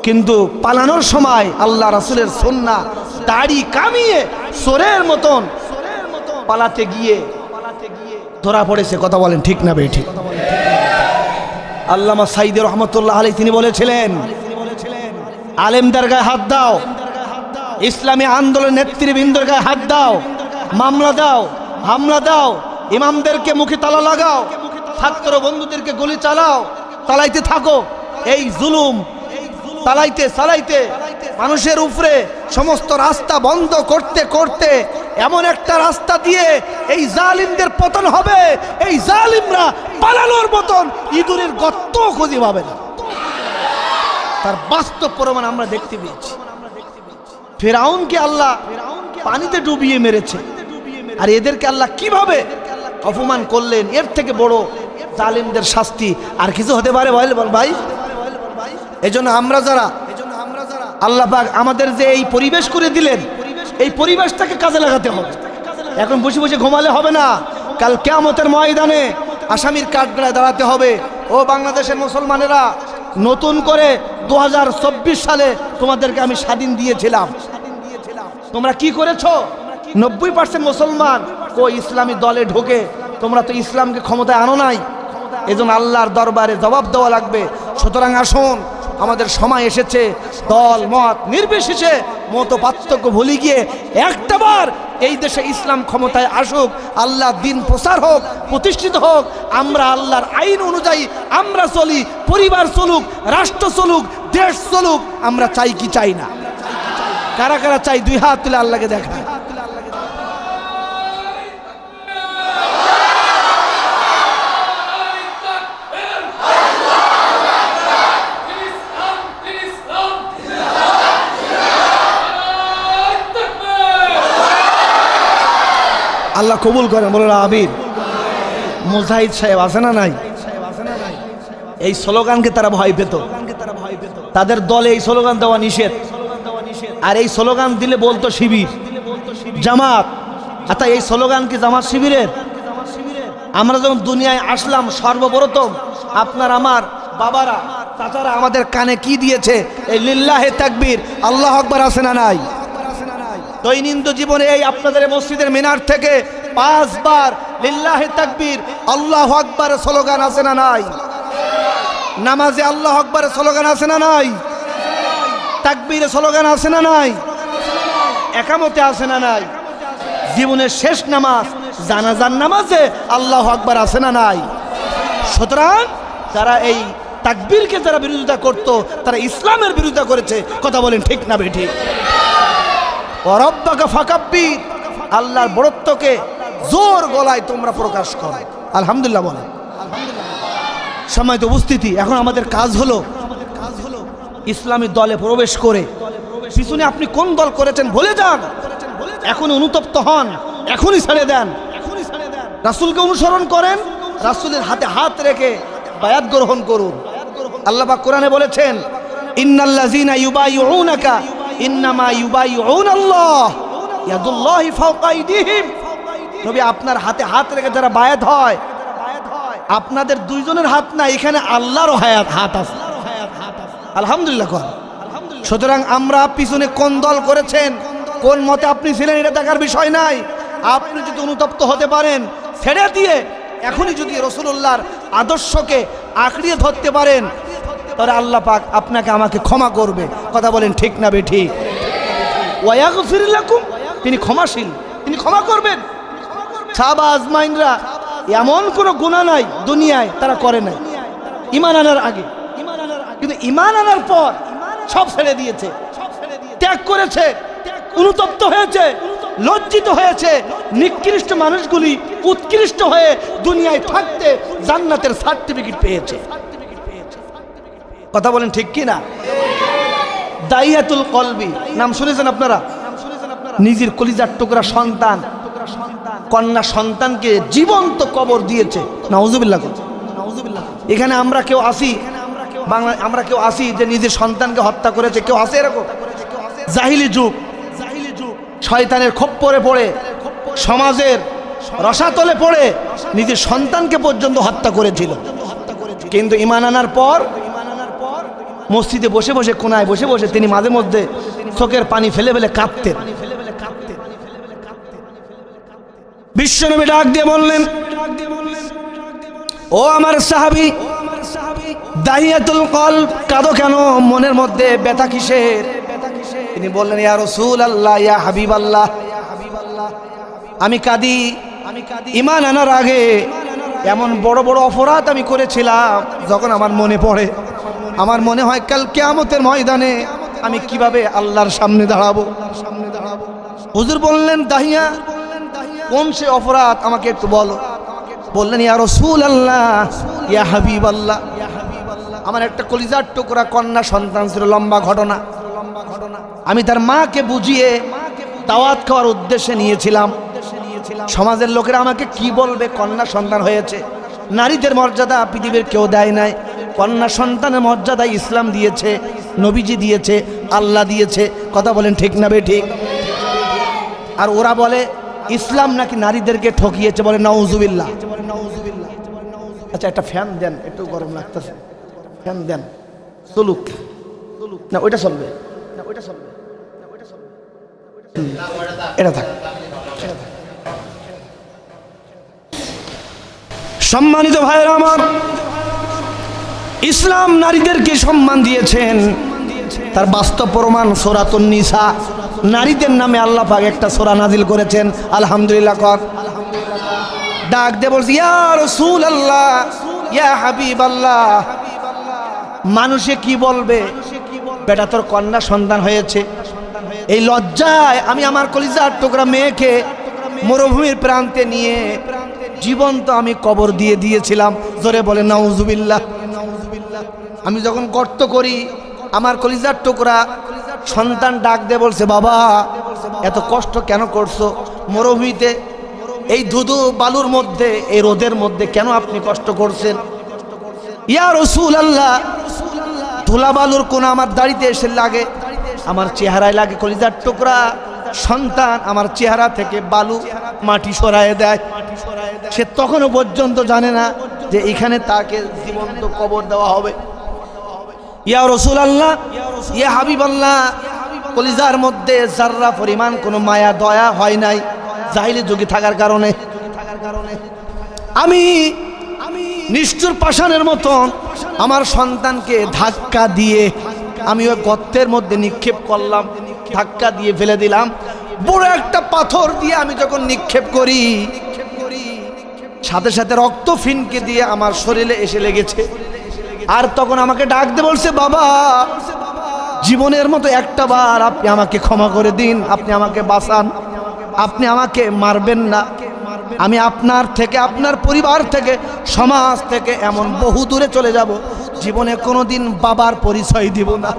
কিন্তু পালানোর সময় আল্লাহ রাসূলের সুন্নাহ দাড়ি কামিয়ে চোরের মতন পালাতে গিয়ে ধরা পড়েছে। কথা বলেন ঠিক না বেঠিক? আল্লামা সাইদি রহমতুল্লাহ আলাইহি তিনি বলেছিলেন, আলেমদের গায়ে হাত দাও, ইসলামী আন্দোলন নেতৃবৃন্দের গায়ে হাত দাও, মামলা দাও, হামলা দাও, ইমামদেরকে মুখে তালা লাগাও, ছাত্র বন্ধুদেরকে গুলি চালাও, চালাইতে থাকো। এই জুলুম চালাইতে মানুষের উপরে সমস্ত রাস্তা বন্ধ করতে করতে এমন একটা রাস্তা দিয়ে এই জালিমদের পতন হবে, এই জালিমরা পালানোর মতন ইঁদুরের গর্ত খুঁজে পাবে না। তার বাস্তব প্রমাণ আমরা দেখতে পেয়েছি। ফিরআউনকে আল্লাহ পানিতে ডুবিয়ে মেরেছে, আর এদেরকে আল্লাহ কিভাবে অপমান করলেন। এর থেকে বড় জালিমদের শাস্তি আর কিছু হতে পারে ভাই? এজন্য আমরা যারা আল্লাহ পাক আমাদের যে এই পরিবেশ করে দিলেন, এই পরিবেশটাকে কাজে লাগাতে হবে। এখন বসে বসে ঘুমালে হবে না। কাল কিয়ামতের ময়দানে আসামির কাঠগড়ায় দাঁড়াতে হবে। ও বাংলাদেশের মুসলমানেরা, নতুন করে 2024 সালে তোমাদেরকে আমি স্বাধীন দিয়েছিলাম, তোমরা কি করেছো? 90% মুসলমান ইসলামী দলে ঢোকে, তোমরা তো ইসলামকে ক্ষমতায় আনো নাই। এজন্য আল্লাহর দরবারে জবাব দেওয়া লাগবে। সুতরাং আসুন, আমাদের সময় এসেছে দল মত নির্বিশেষে মত পার্থক্য ভুলে গিয়ে একটাবার এই দেশে ইসলাম ক্ষমতায় আসুক, আল্লাহ দিন প্রচার হোক, প্রতিষ্ঠিত হোক। আমরা আল্লাহর আইন অনুযায়ী আমরা চলি, পরিবার চলুক, রাষ্ট্র চলুক, দেশ চলুক। আমরা চাই কি চাই না? কারা কারা চাই? দুই হাত তুলে আল্লাহকে দেখা। আল্লাহ কবুল করেন, বলে আমিন। মুজাহিদ সাহেব আছে না নাই? এই স্লোগানকে তারা ভয় পেত, তাদের দলে এই স্লোগান দেওয়া নিষেধ। আর এই স্লোগান দিলে বলতো শিবির, জামাত। আচ্ছা, এই স্লোগান কি জামাত শিবিরের? আমরা যখন দুনিয়ায় আসলাম সর্বপ্রথম আপনার আমার বাবারা চাচারা আমাদের কানে কি দিয়েছে? এই লিল্লাহে তাকবীর, আল্লাহ আকবার আছে না নাই? দৈনন্দিন জীবনে এই আপনাদের মসজিদের মিনার থেকে 5 বার লিল্লাহে তাকবীর, আল্লাহু আকবার স্লোগান আছে না নাই? নামাজে আল্লাহু আকবার স্লোগান আছে না নাই? তাকবীরে স্লোগান আছে না নাই? একামতে আছে না নাই? জীবনের শেষ নামাজ জানাজার নামাজে আল্লাহু আকবার আছে না নাই? সুতরাং যারা এই তাকবীরকে যারা বিরোধিতা করত, তারা ইসলামের বিরোধিতা করেছে। কথা বলেন ঠিক না বেঠিক? রব্বাকা ফাকাব্বির, আল্লাহর বড়ত্বকে জোর গলায় তোমরা প্রকাশ করো। আলহামদুলিল্লাহ বলে। সম্মানিত উপস্থিতি, এখন আমাদের কাজ হলো ইসলামী দলে প্রবেশ করে, পিছনে আপনি কোন দল করেছেন ভুলে যান, এখন অনুতপ্ত হন, এখনই ছেড়ে দেন, রাসূলকে অনুসরণ করেন, রাসূলের হাতে হাত রেখে বায়াত গ্রহণ করুন। আল্লাহ পাক কোরআনে বলেছেন, ইন্নাল্লাযীনা ইউবাইউনাকা ইন্নামা ইউবাইউনাল্লাহ ইয়াদুল্লাহি ফাওকা আইদিহিম। নবী, আপনার হাতে হাত রেখে যারা বায়াত হয়, আপনাদের দুইজনের হাত না, এখানে আল্লাহরও হাত আছে। আলহামদুলিল্লাহ। সুতরাং আমরা পিছনে কোন দল করেছেন, কোন মতে আপনি ছিলেন, এটা দেখার বিষয় নাই। আপনি যদি অনুতপ্ত হতে পারেন, ছেড়ে দিয়ে এখনই যদি রাসূলুল্লাহর আদর্শকে আঁকড়িয়ে ধরতে পারেন, তাহলে আল্লাহ পাক আপনাকে আমাকে ক্ষমা করবে। কথা বলেন ঠিক না বেঠিক? ওয়া ইয়াগফির লাকুম, তিনি ক্ষমাশীল, তিনি ক্ষমা করবেন। সাহাবা আজমাইনরা এমন কোনো গুনাহ নাই দুনিয়ায় তারা করে নাই ঈমান আনার আগে, কিন্তু ঈমান আনার পর সব ছেড়ে দিয়েছে, ত্যাগ করেছে, অনুতপ্ত হয়েছে, লজ্জিত হয়েছে। নিকৃষ্ট মানুষগুলি উৎকৃষ্ট হয়ে দুনিয়ায় থাকতে জান্নাতের সার্টিফিকেট পেয়েছে। কথা বলেন ঠিক কি না? দাইয়াতুল কলবি নাম শুনেছেন আপনারা? নিজের কলিজার টুকরা সন্তান, কন্যা সন্তানকে জীবন্ত কবর দিয়েছে। নাউজুবিল্লাহ। এখানে আমরা কেউ আসি, বাংলা আমরা কেউ আসি যে নিজের সন্তানকে হত্যা করেছে, কেউ আসে এরকম? জাহিলি যুগ, শয়তানের খপ্পরে পড়ে, সমাজের রসাতলে পড়ে নিজের সন্তানকে পর্যন্ত হত্যা করেছিল। কিন্তু ঈমান আনার পর মসজিদে বসে বসে, কোনায় বসে বসে তিনি মাঝে মধ্যে চোখের পানি ফেলে ফেলে কাঁদতেন। বিশ্বনবী ডাক দিয়ে বললেন, ও আমার সাহাবী দাহিয়াতুল কলব, কাঁদো কেন? মনের মধ্যে ব্যথা কিসের? তিনি বললেন, ইয়া রাসূলুল্লাহ, ইয়া হাবিবাল্লাহ, আমি কাঁদি ঈমান আনার আগে এমন বড় বড় অপরাধ আমি করেছিলাম, যখন আমার মনে পড়ে, আমার মনে হয় কাল কিয়ামতের ময়দানে আমি কিভাবে আল্লাহর সামনে দাঁড়াবো। হুজুর বললেন, দাহিয়া কোন সে অপরাধ আমাকে একটু বলো। বললেন, ইয়া রাসূলুল্লাহ, ইয়া হাবিবাল্লাহ, আমার একটা কলিজার টুকরা কন্যা সন্তান ছিল। লম্বা ঘটনা। আমি তার মাকে বুঝিয়ে দাওয়াত খাওয়ার উদ্দেশ্যে নিয়েছিলাম। সমাজের লোকেরা আমাকে কি বলবে? কন্যা সন্তান হয়েছে। নারীদের মর্যাদা পৃথিবীর কেউ দেয় নাই। কন্যা সন্তানের মর্যাদা ইসলাম দিয়েছে, নবীজি দিয়েছে, আল্লাহ দিয়েছে। কথা বলেন ঠিক না বেঠিক? আর ওরা বলে ইসলাম নাকি নারীদেরকে ঠকিয়েছে, বলে নাউজুবিল্লাহ। আচ্ছা, একটা ফ্যান দেন, একটু গরম লাগতেছে, ফ্যান দেন। চলুক না, ওইটা চলবে না, ওইটা চলবে না, ওইটা চলবে, এটা থাক। সম্মানিত ভাইরা আমার, ইসলাম নারীদেরকে সম্মান দিয়েছেন, তার বাস্তব প্রমাণ সূরাতুন নিসা। নারীদের নামে আল্লাহ পাক একটা সূরা নাজিল করেছেন। আলহামদুলিল্লাহ কর। ডাক দে বলছি, ইয়া রাসূলুল্লাহ, ইয়া হাবিবাল্লাহ। মানুষে কি বলবে? বেটা তোর কন্যা সন্তান হয়েছে। এই লজ্জায় আমি আমার কলিজার টুকরা মেয়েকে মরুভূমির প্রান্তে নিয়ে জীবন্ত আমি কবর দিয়ে দিয়েছিলাম। জোরে বলে নাউজুবিল্লাহ। আমি যখন গর্ত করি, আমার কলিজার টুকরা সন্তান ডাক দিয়ে বলছে, বাবা এত কষ্ট কেন করছো? মরুভূমিতে এই ধুধু বালুর মধ্যে, এই রোদের মধ্যে কেন আপনি কষ্ট করছেন? ইয়া রাসূলুল্লাহ, ধুলা বালুর কোন আমার দাড়িতে এসে লাগে, আমার চেহারায় লাগে। কলিজার টুকরা সন্তান আমার চেহারা থেকে বালু মাটি সরায় দেয়। সে তখনও পর্যন্ত জানে না যে এখানে তাকে জীবন্ত কবর দেওয়া হবে। ইয়া রাসূলুল্লাহ, ইয়া হাবিবাল্লাহ, কলিজার মধ্যে যাররা পরিমাণ কোনো মায়া দয়া হয় নাই জাহিলি যুগে থাকার কারণে। আমি নিষ্ঠুর পাষাণের মতন আমার সন্তানকে ধাক্কা দিয়ে আমি ওই গর্তের মধ্যে নিক্ষেপ করলাম, ধাক্কা দিয়ে ফেলে দিলাম। বড় একটা পাথর দিয়ে আমি যখন নিক্ষেপ করি, সাথে সাথে রক্ত ফিনকে দিয়ে আমার শরীরে এসে লেগেছে। আর তখন আমাকে ডাক দিয়ে বলছে, বাবা জীবনের মতো একটা বার আপনি আমাকে ক্ষমা করে দিন, আপনি আমাকে বাঁচান, আপনি আমাকে মারবেন না। আমি আপনার থেকে, আপনার পরিবার থেকে, সমাজ থেকে এমন বহু দূরে চলে যাব, জীবনে কোনোদিন বাবার পরিচয় দিব না,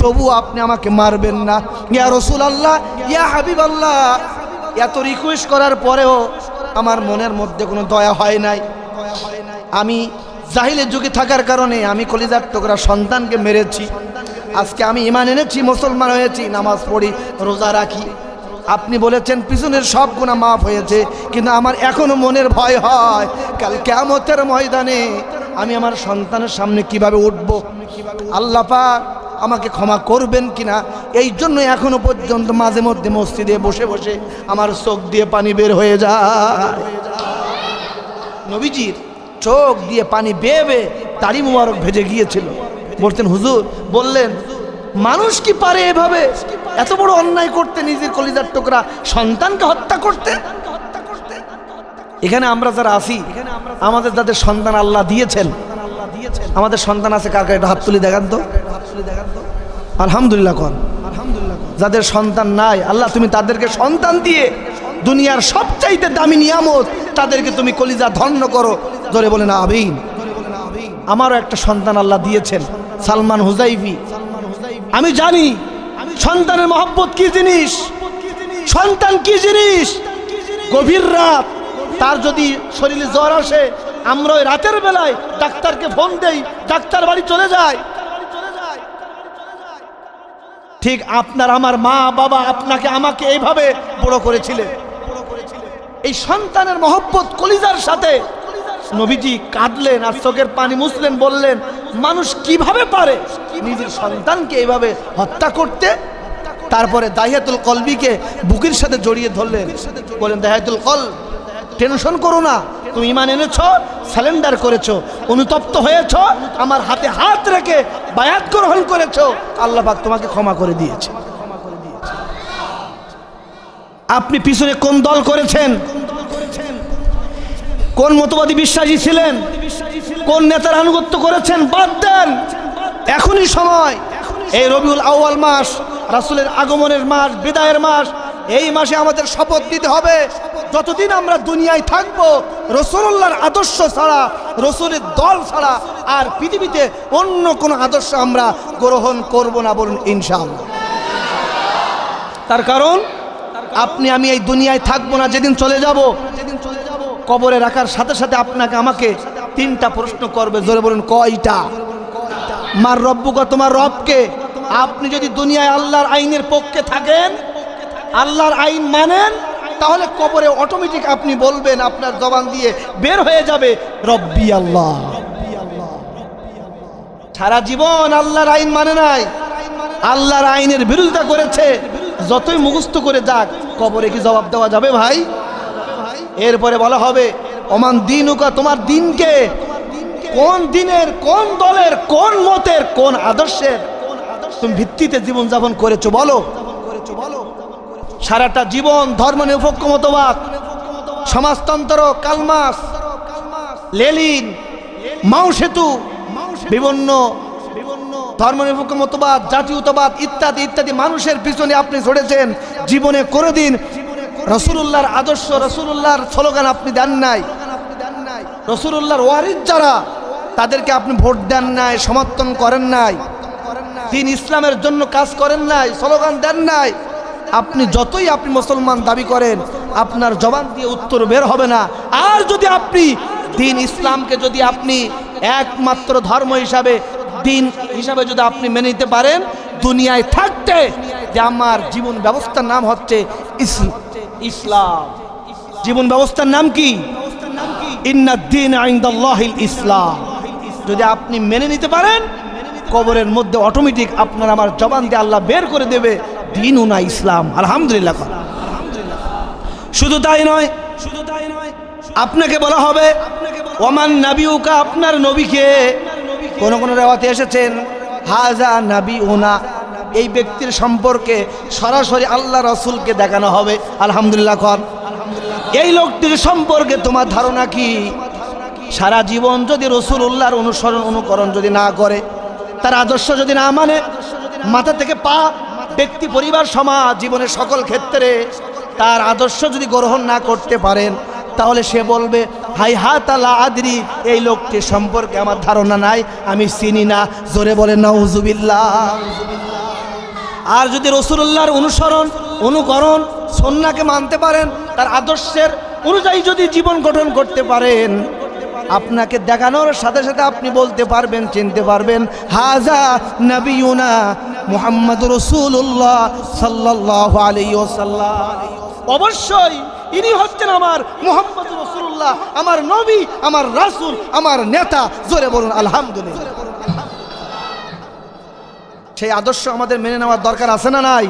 তবু আপনি আমাকে মারবেন না। ইয়া রাসূলুল্লাহ, ইয়া হাবিবাল্লাহ। এত রিকোয়েস্ট করার পরেও আমার মনের মধ্যে কোনো দয়া হয় নাই। আমি জাহিলের যুগে থাকার কারণে আমি কলিজার টুকরা সন্তানকে মেরেছি। আজকে আমি ঈমান এনেছি, মুসলমান হয়েছি, নামাজ পড়ি, রোজা রাখি। আপনি বলেছেন পিছনের সব গুনাহ মাফ হয়েছে, কিন্তু আমার এখনো মনের ভয় হয় কাল কিয়ামতের ময়দানে আমি আমার সন্তানের সামনে কিভাবে উঠব, আল্লাহ পাক আমাকে ক্ষমা করবেন কিনা। এই জন্য এখনো পর্যন্ত মাঝে মধ্যে মসজিদে বসে বসে আমার চোখ দিয়ে পানি বের হয়ে যায়। নবীজির চোখ দিয়ে পানি বেয়ে বেয়ে দাড়ি মুবারক ভেজে গিয়েছিল। বলতেন হুজুর, বললেন মানুষ কি পারে এভাবে এত বড় অন্যায় করতে, নিজের কলিজার টুকরা সন্তানকে হত্যা করতে? এখানে আমরা যারা আছি, আমাদের যাদের সন্তান আল্লাহ দিয়েছেন, আমাদের সন্তান আছে কার কার? একটু হাত তুলি দেখান তো। আলহামদুলিল্লাহ কর। যাদের সন্তান নাই, আল্লাহ তুমি তাদেরকে সন্তান দিয়ে দুনিয়ার সবচাইতে দামি নিয়ামত, তাদেরকে তুমি কলিজা ধন্য করো। জোরে বলেন আমিন। আমারও একটা সন্তান আল্লাহ দিয়েছেন, সালমান হুজাইফি। আমি জানি সন্তানের মহব্বত কি জিনিস, সন্তান কি জিনিস। গভীর রাত তার যদি শরীরে জ্বর আসে, আমরা ওই রাতের বেলায় ডাক্তারকে ফোন দেই, ডাক্তার বাড়ি চলে যায়। ঠিক আপনার আমার মা বাবা আপনাকে আমাকে এইভাবে বড় করেছিলেন। এই সন্তানের মহব্বত কলিজার সাথে নবীজি কাঁদলেন আর চোখের পানি মুছলেন, বললেন মানুষ কিভাবে পারে নিজের সন্তানকে এইভাবে হত্যা করতে। তারপরে দাহিয়াতুল কলবিকে বুকের সাথে জড়িয়ে ধরলেন, বলেন দাহিয়াতুল কলব, টেনশন করো না, তুমি ঈমান এনেছো, সারেন্ডার করেছো, অনুতপ্ত হয়েছো, আমার হাতে হাত রেখে বায়াত গ্রহণ করেছো, আল্লাহ পাক তোমাকে ক্ষমা করে দিয়েছে। আপনি পিছনে কোন দল করেছেন, কোন মতবাদী বিশ্বাসী ছিলেন, কোন নেতার আনুগত্য করেছেন, বাদ দেন। এখনই সময়। এই রবিউল আউয়াল মাস, রাসূলের আগমনের মাস, বিদায়ের মাস। এই মাসে আমাদের শপথ নিতে হবে, যতদিন আমরা দুনিয়ায় থাকবো রাসূলুল্লাহর আদর্শ ছাড়া, রাসূলের দল ছাড়া আর পৃথিবীতে অন্য কোনো আদর্শ আমরা গ্রহণ করব না, বলুন ইনশাআল্লাহ। তার কারণ আপনি আমি এই দুনিয়ায় থাকবো না, যেদিন চলে যাব, কবরে রাখার সাথে সাথে আপনাকে আমাকে তিনটা প্রশ্ন করবে। জোরে বলুন কয়টা? মার রব্বুকা, তোমার রবকে। আপনি যদি দুনিয়ায় আল্লাহর আইনের পক্ষে থাকেন, আল্লাহর আইন মানেন, তাহলে কবরে অটোমেটিক আপনি বলবেন, আপনার জবান দিয়ে বের হয়ে যাবে রব্বি আল্লাহ। সারা জীবন আল্লাহর আইন মানে নাই, আল্লাহর আইনের বিরোধিতা করেছে, যতই মুখস্থ করে যাক, কবরে কি জবাব দেওয়া যাবে ভাই? এরপরে বলা হবে ওমান দিনুকা, তোমার দিনকে। কোন দিনের, কোন দলের, কোন মতের, কোন আদর্শের তুমি ভিত্তিতে জীবন যাপন করেছো বলো? সারাটা জীবন ধর্ম নিরপেক্ষ মতবাদ, সমাজতন্ত্র, কালমাস, লেনিন, মাও সেতু, বিভিন্ন ধর্মনিরপেক্ষ মতবাদ, জাতীয়তাবাদ ইত্যাদি ইত্যাদি মানুষের পিছনে আপনি ছড়েছেন। জীবনে করে দিন রাসূলুল্লাহর আদর্শ, রাসূলুল্লাহর স্লোগান আপনি দেন নাই। রাসূলুল্লাহর ওয়ারিস যারা, তাদেরকে আপনি ভোট দেন নাই, সমর্থন করেন নাই, দিন ইসলামের জন্য কাজ করেন নাই, স্লোগান দেন নাই। আপনি যতই আপনি মুসলমান দাবি করেন, আপনার জবান দিয়ে উত্তর বের হবে না। আর যদি আপনি দিন ইসলামকে যদি আপনি একমাত্র ধর্ম হিসাবে, দিন হিসাবে যদি আপনি মেনে নিতে পারেন, দুনিয়ায় থাকতে যে আমার জীবন ব্যবস্থার নাম হচ্ছে ইসলাম। জীবন ব্যবস্থার নাম কি? ইন্নাদ-দীন ইনদাল্লাহিল ইসলাম। যদি আপনি মেনে নিতে পারেন, কবরের মধ্যে অটোমেটিক আপনার আমার জবান দিয়ে আল্লাহ বের করে দেবে দ্বীনুনা ইসলাম। আলহামদুলিল্লাহ। শুধু তাই নয়, আপনাকে বলা হবে ওমান নাবিউকা, আপনার নবীকে। কোন কোন রিওয়ায়াতে এসেছেন হাজা নাবিউনা, এই ব্যক্তির সম্পর্কে সরাসরি আল্লাহ রাসূলকে দেখানো হবে। আলহামদুলিল্লাহ। এই লোকটির সম্পর্কে তোমার ধারণা কি? সারা জীবন যদি রাসূলুল্লাহর অনুকরণ যদি না করে, তার আদর্শ যদি না মানে, মাথা থেকে পা, ব্যক্তি, পরিবার, সমাজ, জীবনের সকল ক্ষেত্রে তার আদর্শ যদি গ্রহণ না করতে পারেন, তাহলে সে বলবে হাইহাতা লা আদরি, এই লোকটির সম্পর্কে আমার ধারণা নাই, আমি চিনি না। জোরে বলে নাউজুবিল্লাহ। আর যদি রাসূলুল্লাহর অনুকরণ, সুন্নাহকে মানতে পারেন, তার আদর্শের অনুযায়ী যদি জীবন গঠন করতে পারেন, আপনাকে দেখানোর সাথে সাথে আপনি বলতে পারবেন, চিনতে পারবেন হাজা নবিয়ুনা মুহাম্মদুর রাসূলুল্লাহ সাল্লাল্লাহু আলাইহি ওয়াসাল্লাম। অবশ্যই ইনি হচ্ছেন আমার মুহাম্মদুর রাসূলুল্লাহ, আমার নবী, আমার রাসূল, আমার নেতা। জোরে বলুন আলহামদুলিল্লাহ। সেই আদর্শ আমাদের মেনে নেওয়ার দরকার আছে না নাই?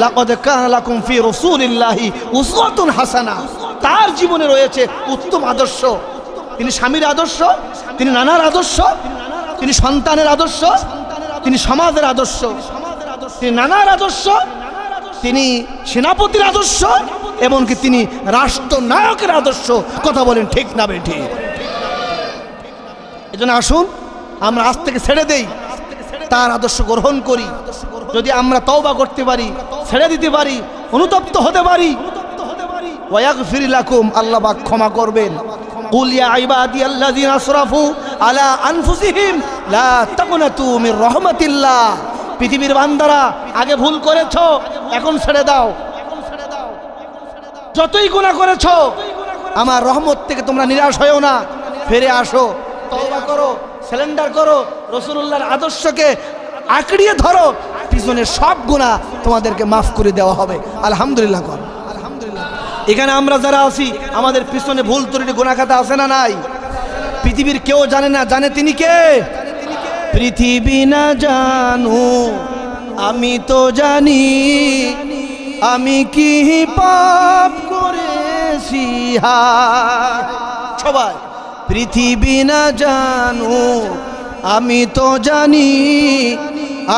লাকাদ কানা লাকুম ফি রাসূলিল্লাহি উসওয়াতুন হাসানাহ। তার জীবনে রয়েছে উত্তম আদর্শ। তিনি স্বামীর আদর্শ, তিনি নানার আদর্শ, তিনি সন্তানের আদর্শ, তিনি সমাজের আদর্শ, তিনি নানার আদর্শ, তিনি সেনাপতির আদর্শ, এমনকি তিনি রাষ্ট্রনায়কের আদর্শ। কথা বলেন ঠিক না বেঠিক? এজন্য আসুন আমরা আজ থেকে ছেড়ে দেই, তার আদর্শ গ্রহণ করি। যদি আমরা তওবা করতে পারি, ছেড়ে দিতে পারি, অনুতপ্ত হতে পারি, ওয়াগফির লাকুম, আল্লাহ পাক ক্ষমা করবেন। কুল ইয়া ইবাদিয়াল্লাযিনা আসরাফু আলা আনফুসিহিম লা তাকুনাতু মির রাহমাতিল্লাহ। পৃথিবীর বান্দারা, আগে ভুল করেছো, এখন ছেড়ে দাও। যতই গুনাহ করেছো, আমার রহমত থেকে তোমরা নিরাশ হয়েও না, ফিরে আসো, তওবা করো, সারেন্ডার করো, রাসূলুল্লাহর আদর্শকে আঁকড়িয়ে ধরো, পিছনের সব গুনাহ তোমাদেরকে মাফ করে দেওয়া হবে। আলহামদুলিল্লাহ। এখানে আমরা যারা আছি, আমাদের পিছনে ভুল ত্রুটি গুনাহ খাতা আছে না নাই? পৃথিবীর কেউ জানে না, জানে তিনি কে? পৃথিবী না জানো, আমি তো জানি, আমি কি পাপ করেছি। সবাই পৃথিবী না জানো, আমি তো জানি,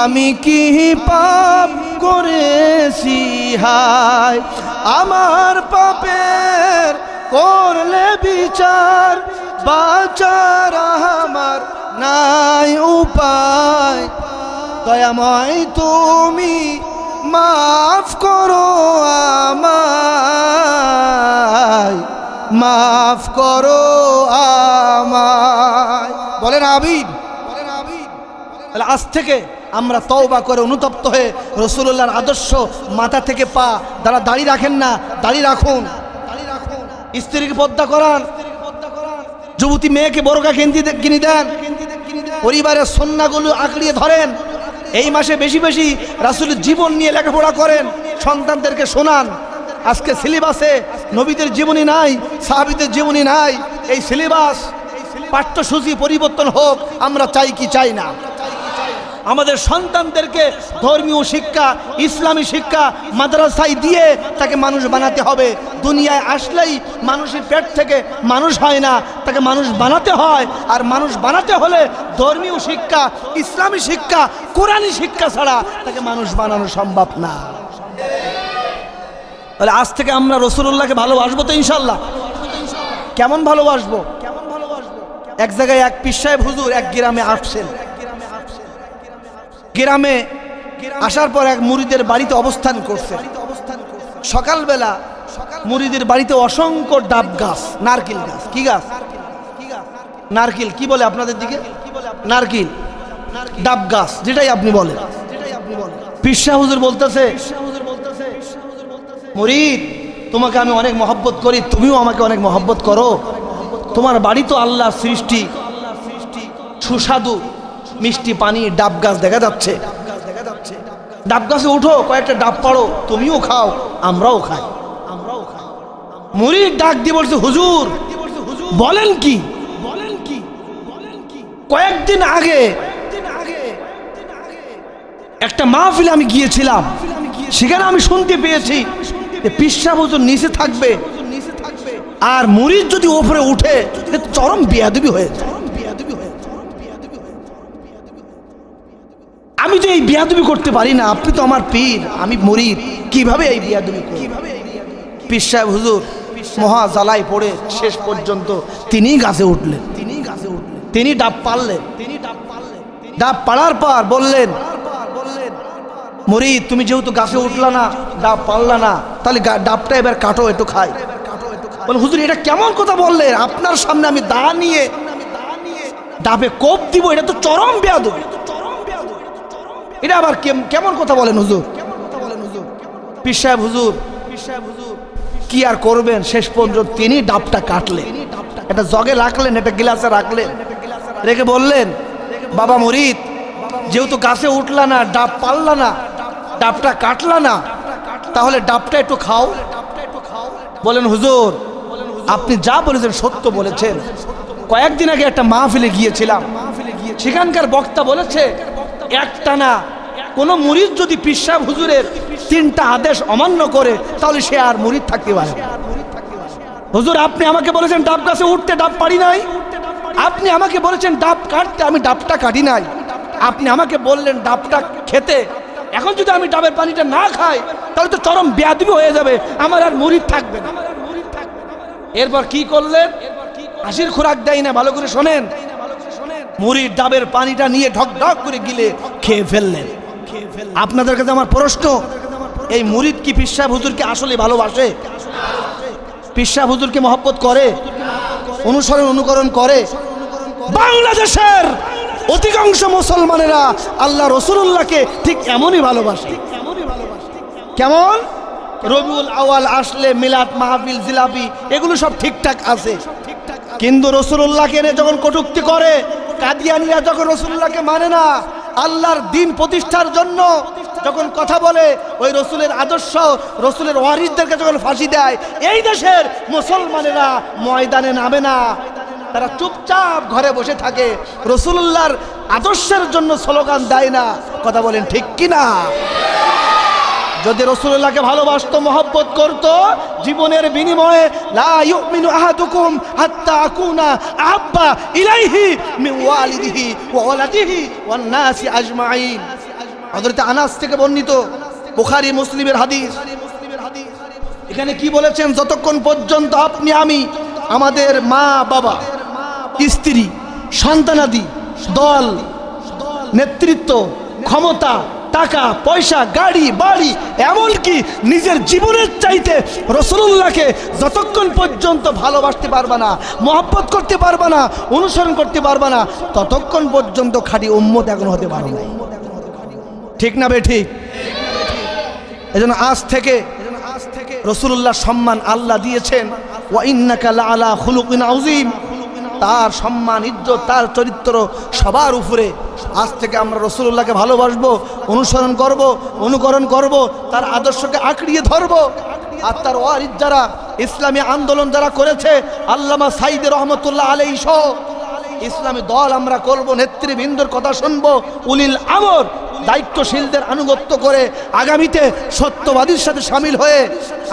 আমি কি পাপ করেছি। হায় আমার পাপের করলে বিচার, বাঁচার আমার নাই উপায়। দয়াময় তুমি মাফ করো আমায়, মাফ করো আমায়। বলেন আমিন। আজ থেকে আমরা তওবা করে অনুতপ্ত হয়ে রাসূলুল্লাহর আদর্শ মাথা থেকে পা, যারা দাড়ি রাখেন না দাড়ি রাখুন, স্ত্রীকে পর্দা করান, যুবতী মেয়েকে বোরকা কিনে দেন, পরিবারের সুন্নাহগুলো আঁকড়িয়ে ধরেন। এই মাসে বেশি বেশি রাসূলের জীবন নিয়ে লেখাপড়া করেন, সন্তানদেরকে শোনান। আজকে সিলেবাসে নবীদের জীবনী নাই, সাহাবীদের জীবনী নাই। এই সিলেবাস পাঠ্যসূচি পরিবর্তন হোক, আমরা চাই কি চাই না? আমাদের সন্তানদেরকে ধর্মীয় শিক্ষা, ইসলামী শিক্ষা মাদ্রাসায় দিয়ে তাকে মানুষ বানাতে হবে। দুনিয়ায় আসলেই মানুষের পেট থেকে মানুষ হয় না, তাকে মানুষ বানাতে হয়। আর মানুষ বানাতে হলে ধর্মীয় শিক্ষা, ইসলামী শিক্ষা, কোরআনী শিক্ষা ছাড়া তাকে মানুষ বানানো সম্ভব না। তাহলে আজ থেকে আমরা রাসূলুল্লাহকে ভালোবাসবো তো ইনশাআল্লাহ। কেমন ভালোবাসবো? এক জায়গায় এক পীর সাহেব হুজুর এক গ্রামে আসছেন। গ্রামে আসার পর এক মুরিদের বাড়িতে অবস্থান করছেন। সকালবেলা মুরিদের বাড়িতে অসংখ্য ডাব গাছ, নারকেল গাছ। কি গাছ? নারকেল। কি বলে আপনাদের দিকে? নারকেল, ডাব গাছ, যেটাই আপনি বলেন। পীর সাহেব হুজুর বলতেছে, মুরিদ তোমাকে আমি অনেক মহব্বত করি, তুমিও আমাকে অনেক মহব্বত করো। তোমার বাড়ি তো আল্লাহর সৃষ্টি, সুস্বাদু মিষ্টি পানি ডাব গাছ দেখা যাচ্ছে। ডাব গাছে উঠো, কয়েকটা ডাব পাড়ো, তুমিও খাও, আমরাও খাই। মুরিদ ডাক দিয়ে বলছে, হুজুর বলেন কি? কয়েকদিন আগে একটা মাহফিলে আমি গিয়েছিলাম, সেখানে আমি শুনতে পেয়েছি পীর সাহেব হুজুর নিচে থাকবে, আর মুরিদ যদি উপরে উঠে চরম বেয়াদবি হয়ে যায়। আমি তো এই বেয়াদবি করতে পারি না, আপনি তো আমার পীর, আমি মুরিদ, কিভাবে এই বেয়াদবি করি? পীর সাহেব হুজুর মহা জ্বালায় পড়ে শেষ পর্যন্ত তিনি গাছে উঠলেন, তিনি ডাব পারলেন। ডাব পাড়ার পর বললেন, মুরিদ তুমি যেহেতু গাছে উঠলা না, ডাব পারলা না, তাহলে ডাবটা এবার কাটো, একটু খাই। বলেন, হুজুর এটা কেমন কথা বললেন? আপনার সামনে আমি দা নিয়ে ডাবে কোপ দিব, এটা তো চরম বেয়াদবি। এটা আবার কেমন কথা বলেন হুজুর? পীর সাহেব হুজুর কি আর করবেন, শেষ পর্যন্ত তিনি ডাবটা কাটলেন, একটা জগে রাখলেন, একটা গিলাসে রাখলেন, রেখে বললেন, বাবা মুরিদ যেহেতু গাছে উঠলা না, ডাব পারলা না, ডাবটা কাটলা না, তাহলে ডাবটা একটু খাও। বলেন, হুজুর আপনি যা বলেছেন সত্য বলেছেন। কয়েকদিন আগে একটা মাহফিলে গিয়েছিলাম, সেখানকার বক্তা বলেছে একটানা কোন মুরিদ যদি পীর সাহেব হুজুরের 3টা আদেশ অমান্য করে তাহলে সে আর মুরিদ থাকতে পারে না। হুজুর আপনি আমাকে বলেছেন ডাব গাছে উঠতে, ডাব পারি নাই। আপনি আমাকে বলেছেন ডাব কাটতে, আমি ডাবটা কাটি নাই। আপনি আমাকে বললেন ডাবটা খেতে, এখন যদি আমি ডাবের পানিটা না খাই তাহলে তো চরম বেয়াদবি হয়ে যাবে, আমার আর মুরিদ থাকবে না। এরপর কি করলেন? হাসির খোরাক দেয় না, ভালো করে শোনেন। মুরিদ ডাবের পানিটা নিয়ে ঢক ঢক করে গিলে খেয়ে ফেললেন। আপনাদের কাছে আমার প্রশ্ন, এই মুরিদ কি পীর সাহেব হুজুরকে আসলে ভালোবাসে? পীর সাহেব হুজুরকে মহব্বত করে, অনুকরণ করে? বাংলাদেশের অধিকাংশ মুসলমানেরা আল্লাহ রাসূলুল্লাহকে ঠিক এমনই ভালোবাসে। কেমন? রবিউল আউয়াল আসলে মিলাদ মাহফিল জিলাপি এগুলো সব ঠিকঠাক আছে, কিন্তু রাসূলুল্লাহকে এনে যখন কটূক্তি করে, কাদিয়ানীরা যখন রাসূলুল্লাহকে মানে না, আল্লাহর দ্বীন প্রতিষ্ঠার জন্য যখন কথা বলে, ওই রসুলের আদর্শ, রসুলের ওয়ারিসদেরকে যখন ফাঁসি দেয়, এই দেশের মুসলমানেরা ময়দানে নামে না, তারা চুপচাপ ঘরে বসে থাকে, রসুলুল্লাহর আদর্শের জন্য স্লোগান দেয় না। কথা বলেন ঠিক কিনা? যদি রাসূলুল্লাহকে ভালোবাসতো, মহব্বত করত, জীবনের বিনিময়ে লা ইউমিনু আহাদুকুম হাত্তা আকুনা আহাব্বা ইলাইহি মিন ওয়ালিদিহি ওয়া ওয়ালাদিহি ওয়ান নাসি আজমাইন। হযরত আনাস থেকে বর্ণিত, বুখারী মুসলিমের হাদিস। এখানে কি বলেছেন? যতক্ষণ পর্যন্ত আপনি আমি আমাদের মা বাবা, স্ত্রী, সন্তানাদি, দল, নেতৃত্ব, ক্ষমতা, টাকা পয়সা, গাড়ি বাড়ি, এমনকি নিজের জীবনের চাইতে রাসূলুল্লাহকে যতক্ষণ পর্যন্ত ভালোবাসতে পারবা না, মহব্বত করতে পারবা না, অনুসরণ করতে পারবা না, ততক্ষণ পর্যন্ত খাঁটি উম্মত এখন হতে পারবে না। ঠিক না বে ঠিক? এজন্য আজ থেকে রাসূলুল্লাহর সম্মান আল্লাহ দিয়েছেন, ওয়া ইন্নাকা লাআলা খুলুকিন আযীম। তার সম্মান, ইজ্জত, তার চরিত্র সবার উপরে। আজ থেকে আমরা রাসূলুল্লাহকে ভালোবাসবো, অনুকরণ করব, তার আদর্শকে আঁকড়িয়ে ধরব। আর তার ওয়ারিস যারা, ইসলামী আন্দোলন যারা করেছে, আল্লামা সাঈদী রহমতুল্লাহ আলাইহি সহ ইসলামী দল আমরা করব, নেতৃবৃন্দর কথা শুনবো, উলিল আমর দায়িত্বশীলদের আনুগত্য করে আগামীতে সত্যবাদীর সাথে সামিল হয়ে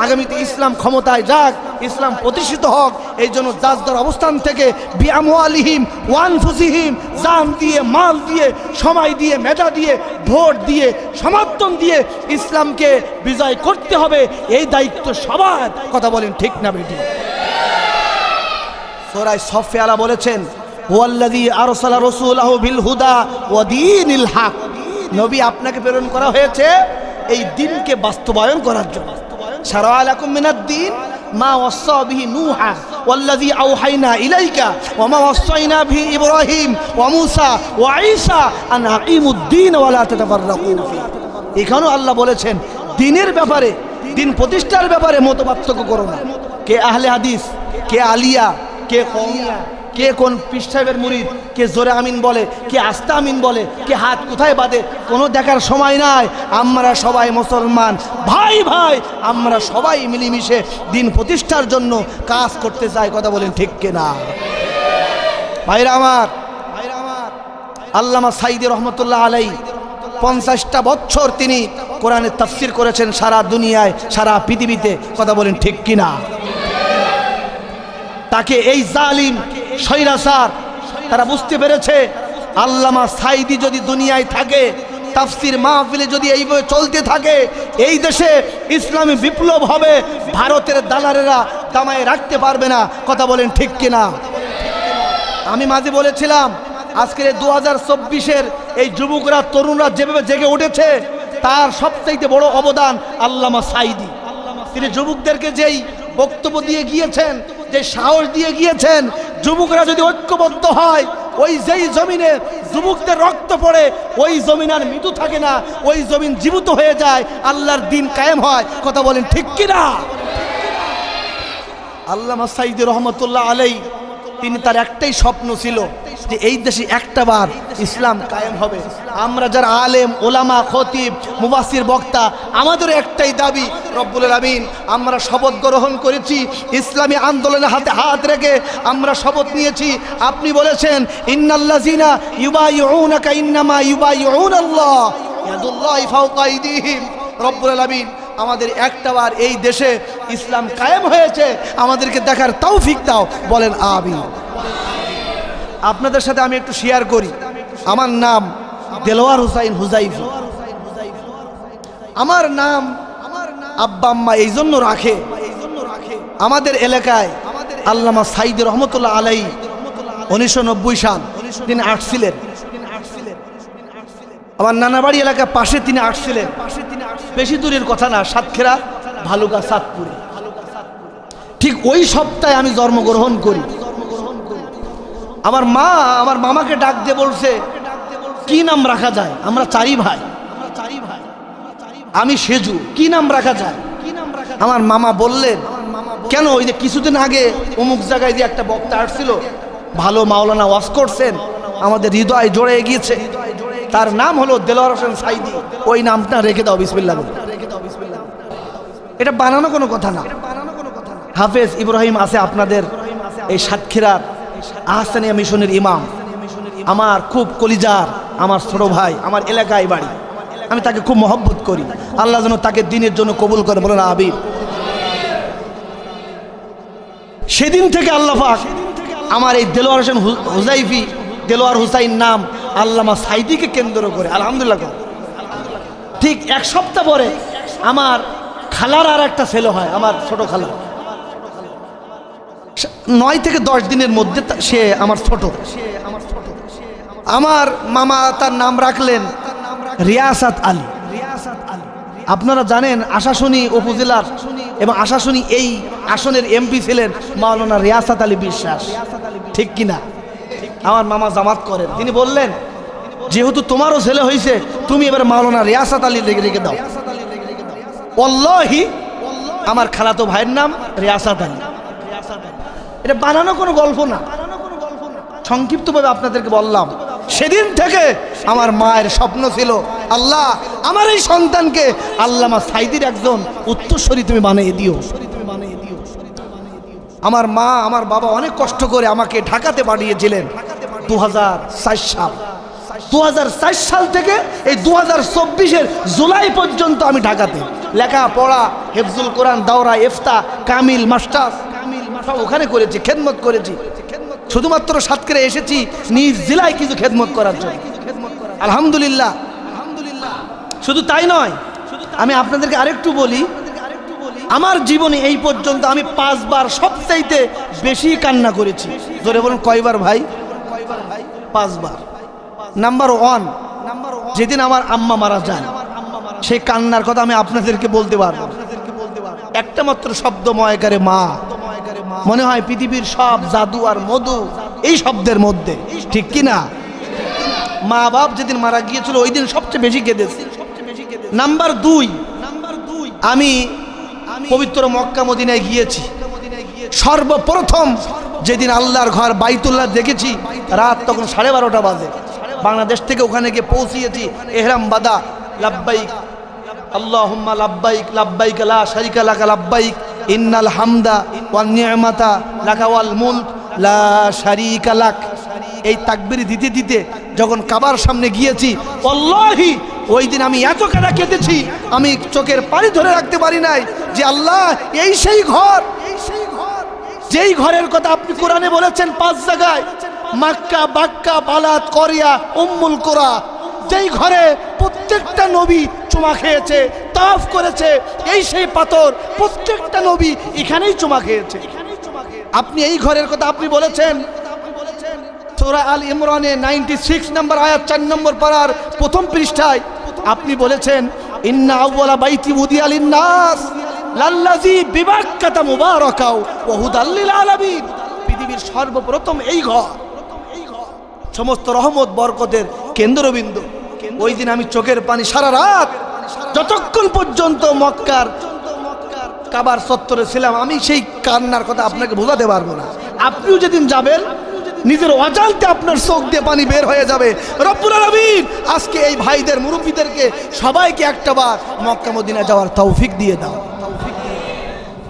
আগামীতে ইসলাম ক্ষমতায় যাক, ইসলাম প্রতিষ্ঠিত হোক। এই জন্য যার যার অবস্থান থেকে বিআমওয়ালিহিম ওয়ানফুসিহিম, জান দিয়ে, মাল দিয়ে, সময় দিয়ে, মেধা দিয়ে, ভোট দিয়ে, সমর্থন দিয়ে ইসলামকে বিজয় করতে হবে। এই দায়িত্ব সবার। কথা বলেন ঠিক না বেটি? সূরা সফে আলা বলেছেন, হুয়াল্লাযী আরসালা রাসূলাহু বিল হুদা ওয়া দীনিল হক। নবী আপনাকে প্রেরণ করা হয়েছে এই দ্বীনকে বাস্তবায়ন করার জন্য। শারা'a লাকুম মিনাদ দ্বীন মা ওয়াসা বিহি নূহা ওয়াল্লাযী আওহাইনা ইলাইকা ওয়া মা ওয়াসাইনা বিহি ইব্রাহিম ওয়া মূসা ওয়া ঈসা আন আকিমুদ দ্বীন ওয়া লা তাতাফাররাকু ফি। এখানেও আল্লাহ বলেছেন দ্বীনের ব্যাপারে, দ্বীন প্রতিষ্ঠার ব্যাপারে মতপার্থক্য করো না। কে আহলে হাদিস, কে আলিয়া, কে কওমিয়া, কে কোন পীর সাহেবের মুরিদ, কে জোরে আমিন বলে, কে আস্তা আমিন বলে, কে হাত কোথায় বাঁধে, কোনো দেখার সময় নাই। আমরা সবাই মুসলমান ভাই ভাই, আমরা সবাই মিলেমিশে দিন প্রতিষ্ঠার জন্য কাজ করতে চাই। কথা বলেন ঠিক কিনা? ভাইরা আমার, আল্লামা সাঈদী রহমতুল্লাহ আলাইহি 50টা বছর তিনি কোরআনের তাফসীর করেছেন সারা দুনিয়ায়, সারা পৃথিবীতে। কথা বলেন ঠিক কিনা? তাকে এই জালিম স্বৈরাচার তারা বুঝতে পেরেছে, আল্লামা সাঈদী যদি দুনিয়ায় থাকে, তাফসীর মাহফিলে যদি এইভাবে চলতে থাকে, এই দেশে ইসলামী বিপ্লব হবে। ভারতের দালালেরা দামায় রাখতে পারবে না। কথা বলেন ঠিক কিনা? আমি মাঝে বলেছিলাম আজকের 2024-এর এই যুবকরা, তরুণরা যেভাবে জেগে উঠেছে, তার সবচাইতে বড় অবদান আল্লামা সাঈদী। তিনি যুবকদেরকে যেই বক্তব্য দিয়ে গিয়েছেন, যে সাহস দিয়ে গিয়েছেন, যুবকরা যদি ঐক্যবদ্ধ হয়, ওই যেই জমিনে যুবকদের রক্ত পড়ে, ওই জমিন আর মৃত্যু থাকে না, ওই জমিন জীবিত হয়ে যায়, আল্লাহর দিন কায়েম হয়। কথা বলেন ঠিক কিনা? আল্লামা সাঈদী রহমতুল্লাহ আলাইহি তিনি, তার একটাই স্বপ্ন ছিল যে এই দেশে একটাবার ইসলাম কায়েম হবে। আমরা যারা আলেম, ওলামা, খতিব, মুফাসসির, বক্তা, আমাদের একটাই দাবি, রব্বুল আলামিন আমরা শপথ গ্রহণ করেছি, ইসলামী আন্দোলনের হাতে হাত রেখে আমরা শপথ নিয়েছি। আপনি বলেছেন ইন্নাল্লাযিনা ইউবাইউনাকা ইন্নামা ইউবাইউনাল্লাহ ইয়াদুল্লাহি ফাওকা আইদিহিম। রব্বুল আলামিন আমাদের একটাবার এই দেশে ইসলাম কায়েম হয়েছে, আমাদেরকে দেখার তৌফিক দাও। বলেন আমিন। আপনাদের সাথে আমি একটু শেয়ার করি। আমার নাম দেলোয়ার হোসাইন হুজাইফি। আমার নাম আব্বা আম্মা এই জন্য রাখে, আমাদের এলাকায় আল্লামা সাঈদী রহমতুল্লাহ আলাইহি 1990 সাল তিনি আসছিলেন। আমার নানাবাড়ি এলাকার পাশে তিনি আসছিলেন, বেশি দূরের কথা না, সাতক্ষীরা ভালুকা চাঁদপুরে। ঠিক ওই সপ্তাহে আমি জন্মগ্রহণ করি। আমার মা আমার মামাকে ডাক দিয়ে বলছে কি নাম রাখা যায়, আমরা চারি ভাই, আমি সেজু, কি নাম রাখা যায়? আমার মামা বললেন কেন, ওই যে কিছুদিন আগে অমুক জায়গায় যে একটা বক্তা আসছিল, ভালো মাওলানা ওয়াজ করছেন, আমাদের হৃদয় জড়ে গিয়েছে, তার নাম হলো দেলোয়ার হোসেন সাঈদী, ওই নামটা রেখে দাও, বিসমিল্লাহ বলে। এটা বানানো কোনো কথা না। হাফেজ ইব্রাহিম আছে আপনাদের এই সাতক্ষীরার আহসানিয়া মিশনের ইমাম, আমার খুব কলিজার, আমার ছোট ভাই, আমার এলাকায় বাড়ি, আমি তাকে খুব মহব্বত করি। আল্লাহ যেন তাকে দিনের জন্য কবুল করে, বলেন আমিন। সেদিন থেকে আল্লাহ পাক আমার এই দেলোয়ার হোসেন হুজাইফি, দেলোয়ার হুসাইন নাম আল্লামা সাঈদীকে কেন্দ্র করে, আলহামদুলিল্লাহ। ঠিক এক সপ্তাহ পরে আমার খালার আর একটা ছেলে হয়, আমার ছোট খালা, 9 থেকে 10 দিনের মধ্যে সে আমার ছোট। আমার মামা তার নাম রাখলেন রিয়াসাত আলী। আপনারা জানেন আশাশুনি উপজেলার এবং আশাশুনি এই আসনের এমপি ছিলেন মাওলানা রিয়াসাত আলী বিশ্বাস, ঠিক কিনা? আমার মামা জামাত করেন। তিনি বললেন যেহেতু তোমারও ছেলে হয়েছে, তুমি এবার মাওলানা রিয়াসাত আলী রেখে দাও। ওয়াল্লাহি আমার খালাতো ভাইয়ের নাম রিয়াসাত আলী। এটা বানানো কোনো গল্প না, সংক্ষিপ্তভাবে আপনাদেরকে বললাম। সেদিন থেকে আমার মায়ের স্বপ্ন ছিল, আল্লাহ আমার এই সন্তানকে আল্লামা সাঈদীর একজন উত্তরসূরি তুমি বানিয়ে দিও। আমার মা আমার বাবা অনেক কষ্ট করে আমাকে ঢাকাতে পাঠিয়েছিলেন। 2004 সাল। 2004 সাল থেকে এই 2024-এর জুলাই পর্যন্ত আমি ঢাকাতে লেখাপড়া, হেফজুল কোরআন, দাওরা, ইফতা, কামিল, মাস্টার্স সব ওখানে করেছি, খেদমত করেছি। শুধুমাত্র সাতক্ষীরা এসেছি নিজ জেলায় কিছু খেদমত করার জন্য। আলহামদুলিল্লাহ। শুধু তাই নয়, আমি আপনাদেরকে আরেকটু বলি, আমার জীবনে এই পর্যন্ত আমি 5 বার সবচাইতে বেশি কান্না করেছি। জোরে বলুন কয়বার ভাই? 5 বার। নাম্বার 1, যেদিন আমার আম্মা মারা যায়, সেই কান্নার কথা আমি আপনাদেরকে বলতে পারবো। একটা মাত্র শব্দ ময়কারে মা, মনে হয় পৃথিবীর সব জাদু আর মধু এই শব্দের মধ্যে, ঠিক কি না? মা বাপ যেদিন মারা গিয়েছিল ওই দিন সবচেয়ে বেশি কেঁদেছি। নাম্বার 2, আমি পবিত্র মক্কা মদিনায় গিয়েছি। সর্বপ্রথম যেদিন আল্লাহর ঘর বাইতুল্লাহ দেখেছি, রাত তখন 12:30 বাজে। বাংলাদেশ থেকে ওখানে গিয়ে পৌঁছিয়েছি, এহরাম বাদা, লাব্বাইক আল্লাহুম্মা লাব্বাইক লাব্বাইক লা শারীকা লাকা লাব্বাইক ইন্নাল হামদা ওয়ান নি'মাতা লাকা ওয়াল মুলক লা শারীকা লাক। এই তাকবীর দিতে দিতে যখন কাবার সামনে গিয়েছি, আল্লাহি ওই দিন আমি এত কাঁদা কেঁদেছি, আমি চোখের পানি ধরে রাখতে পারি নাই। যে আল্লাহ, এই সেই ঘর, যেই ঘরের কথা আপনি কোরআনে বলেছেন 5 জায়গায়, মক্কা, বাক্কা, বালাত, করিয়া, উম্মুল কোরা, যেই ঘরে প্রত্যেকটা নবী চুমা খেয়েছে, তাওয়াফ করেছে, এই সেই পাথর, প্রত্যেকটা নবী এখানেই চুমা খেয়েছে। আপনি এই ঘরের কথা আপনি বলেছেন সূরা আল ইমরানে 96 নম্বর আয়াত 4 নম্বর পারার প্রথম পৃষ্ঠায় আপনি বলেছেন, ইন্না আউওয়ালা বাইতি উদিয়া লিন-নাস লাল্লাযী বিবাক্কাতা মুবারাকাও ওয়া হুদাল লিল আলামিন। পৃথিবীর সর্বপ্রথম এই ঘর, সমস্ত রহমত বরকতের কেন্দ্রবিন্দু। ওই দিন আমি চোখের পানি সারা রাত, যতক্ষণ পর্যন্ত মক্কার কাবার চত্বরে ছিলাম, আমি সেই কান্নার কথা আপনাকে বোঝাতে পারবো না। আপনিও যেদিন যাবেন, নিজের অজান্তে আপনার চোখ দিয়ে পানি বের হয়ে যাবে। রব্বুল আলামিন আজকে এই ভাইদের, মুরব্বীদেরকে সবাইকে একটাবার মক্কা মদিনা যাওয়ার তৌফিক দিয়ে দাও।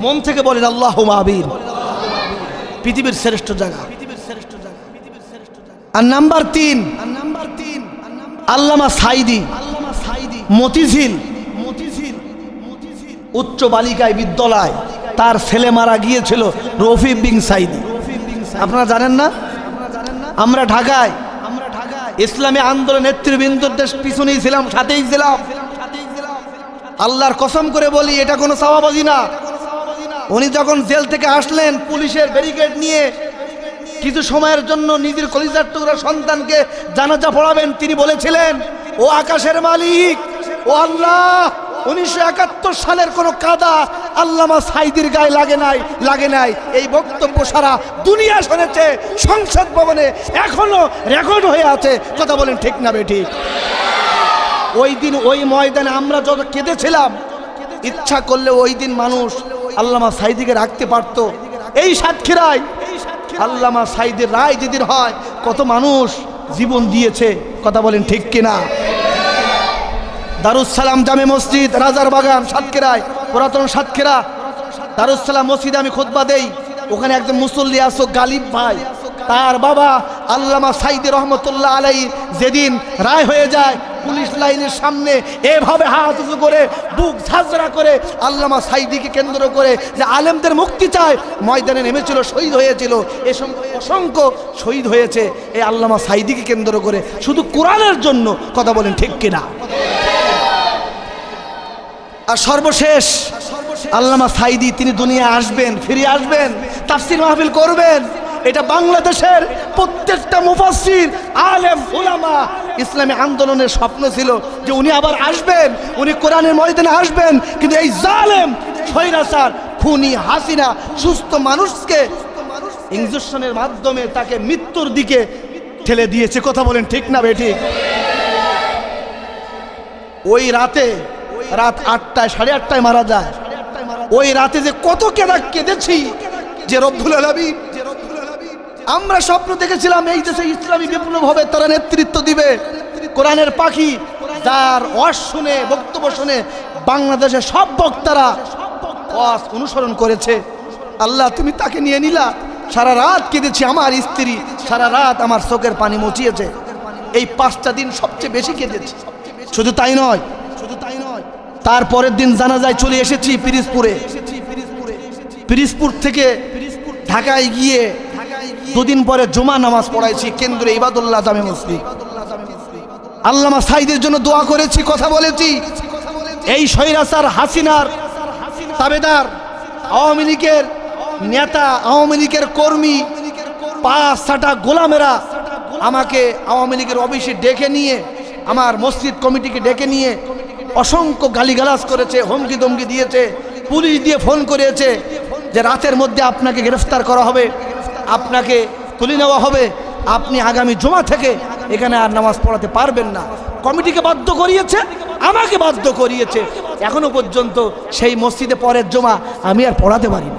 মন থেকে বলেন আল্লাহুম্মা আমিন। পৃথিবীর শ্রেষ্ঠ জায়গা। আর নাম্বার 3, আল্লামা সাইদি মতিঝিল উচ্চ বালিকায় বিদ্যালয়, তার ছেলে মারা গিয়েছিল রফি বিন সাইদি। আপনারা জানেন না? আমরা ঢাকায় ইসলামী আন্দোলন নেতৃবৃন্দদের পিছনেই ছিলাম, সাথেই ছিলাম। আল্লাহর কসম করে বলি, এটা কোনো চাওয়াবাজি না। উনি যখন জেল থেকে আসলেন পুলিশের ব্যারিকেড নিয়ে, কিছু সময়ের জন্য নিজের কলিজার টুকরা সন্তানকে জানাজা পড়াবেন, তিনি বলেছিলেন, ও আকাশের মালিক, ও আল্লাহ, 1971 সালের কোন কাদা আল্লামা সাইদির গায়ে লাগে নাই। এই বক্তব্য সারা দুনিয়া শুনেছে, সংসদ ভবনে এখনো রেকর্ড হয়ে আছে। কথা বলেন ঠিক না বেঠিক? ওই দিন ওই ময়দানে আমরা যত কেঁদেছিলাম, ইচ্ছা করলে ওই দিন মানুষ আল্লামা সাইদিকে রাখতে পারত। এই সাতক্ষীরায় আল্লামা সাইদের রায় যেদিন হয়, কত মানুষ জীবন দিয়েছে। কথা বলেন ঠিক কিনা? দারুস সালাম জামে মসজিদ, রাজার বাগান, সাতক্ষীরায়, পুরাতন সাতক্ষীরা দারুস সালাম মসজিদে আমি খুতবা দেই। ওখানে একজন মুসল্লি আসো, গালিব ভাই, তার বাবা আল্লামা সাইদি রহমতুল্লাহ আলাইহি যেদিন রায় হয়ে যায়, পুলিশ লাইনের সামনে এভাবে হাত উঁচু করে, বুক ঝাঁঝরা করে, আল্লামা সাইদিকে কেন্দ্র করে যে আলেমদের মুক্তি চায়, ময়দানে নেমেছিল, শহীদ হয়েছিল। এ অসংখ্য শহীদ হয়েছে এই আল্লামা সাইদিকে কেন্দ্র করে, শুধু কোরআনের জন্য। কথা বলেন ঠিক কিনা? আর সর্বশেষ আল্লামা সাইদি, তিনি দুনিয়া আসবেন, ফিরে আসবেন, তাফসীর মাহফিল করবেন। এটা বাংলাদেশের প্রত্যেকটা মুফাসসির, আলেম, উলামা, ইসলামী আন্দোলনের স্বপ্ন ছিল যে উনি আবার আসবেন, উনি কোরআনের ময়দানে আসবেন। কিন্তু এই জালেম, স্বৈরাচার, খুনি হাসিনা সুস্থ মানুষকে ইনজেকশনের মাধ্যমে তাকে মৃত্যুর দিকে ঠেলে দিয়েছে। কথা বলেন ঠিক না বেঠিক? ওই রাতে, রাত 8টায়, 8:30টায় মারা যায়। ওই রাতে যে কত কেঁদেছি, যে রব্বুল আলামিন, আমরা স্বপ্ন দেখেছিলাম এই দেশে ইসলামী বিপ্লব হবে, তারা নেতৃত্ব দিবে। কোরআনের পাখি, যার ওয়াজ শুনে, বক্তব্য শুনে বাংলাদেশের সব বক্তারা ওয়াজ অনুসরণ করেছে। আল্লাহ, তুমি তাকে নিয়ে নিলা, সারা রাত কেঁদেছি, আমার স্ত্রী সারা রাত আমার চোখের পানি মুছিয়েছে। এই 5টা দিন সবচেয়ে বেশি কেঁদেছি। শুধু তাই নয়, তারপরের দিন জানাজায় চলে এসেছি পিরিজপুরে। পিরিজপুর থেকে ঢাকায় গিয়ে 2 দিন পরে জুমা নামাজ পড়াইছি কেন্দ্রে ইবাদুল্লাহ জামে মসজিদ। আল্লামা সাঈদীর জন্য দোয়া করেছি, কথা বলেছি। এই স্বৈরাচার হাসিনার তাবেদার, আওয়ামী লীগের নেতা, আওয়ামী লীগের কর্মী, 5-6টা গোলামেরা আমাকে আওয়ামী লীগের অফিসে ডেকে নিয়ে, আমার মসজিদ কমিটিকে ডেকে নিয়ে অসংখ্য গালিগালাজ করেছে, হুমকি ধমকি দিয়েছে, পুলিশ দিয়ে ফোন করেছে যে রাতের মধ্যে আপনাকে গ্রেফতার করা হবে, আপনাকে তুলে নেওয়া হবে, আপনি আগামী জুমা থেকে এখানে আর নামাজ পড়াতে পারবেন না। কমিটিকে বাধ্য করিয়েছে, আমাকে বাধ্য করিয়েছে। এখনো পর্যন্ত সেই মসজিদে পরের জুমা আমি আর পড়াতে পারিনি।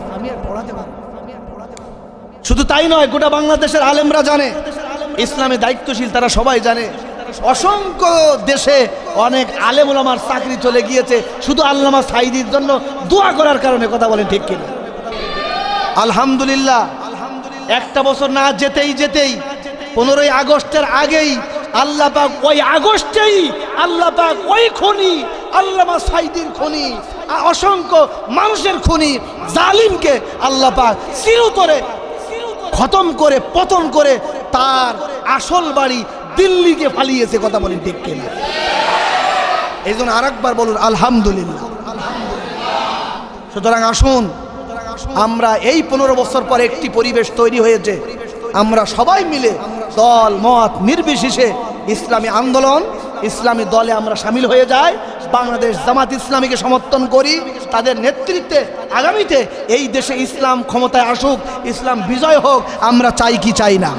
শুধু তাই নয়, গোটা বাংলাদেশের আলেমরা জানে, ইসলামে দায়িত্বশীল তারা সবাই জানে, অসংখ্য দেশে অনেক আলেম ওলামার চাকরি চলে গিয়েছে শুধু আল্লামা সাঈদীর জন্য দোয়া করার কারণে। কথা বলেন ঠিক কিনা? আলহামদুলিল্লাহ, একটা বছর না যেতেই 15ই আগস্টের আগেই আল্লাহ পাক ওই আগস্টেই আল্লাহ পাক ওই খুনি আল্লামা সাঈদীর খুনি, অসংখ্য মানুষের খুনি জালিমকে আল্লাহ পাক চিরতরে খতম করে পতন করে তার আসল বাড়ি দিল্লিকে ফালিয়েছে। কথা বলেন ঠিক কিনা? এই জন্য আরেকবার বলুন আলহামদুলিল্লাহ। সুতরাং আসুন, আমরা এই 15 বছর পর একটি পরিবেশ তৈরি হয়েছে, আমরা সবাই মিলে দল মত নির্বিশেষে ইসলামী আন্দোলন, ইসলামী দলে আমরা সামিল হয়ে যাই, বাংলাদেশ জামাত ইসলামীকে সমর্থন করি, তাদের নেতৃত্বে আগামীতে এই দেশে ইসলাম ক্ষমতায় আসুক, ইসলাম বিজয় হোক। আমরা চাই কি চাই না?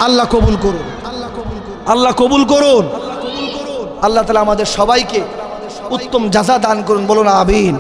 আল্লাহ কবুল করুন, আল্লাহ কবুল করুন। আল্লাহ তাআলা আমাদের সবাইকে উত্তম জাযা দান করুন, বলুন আমিন।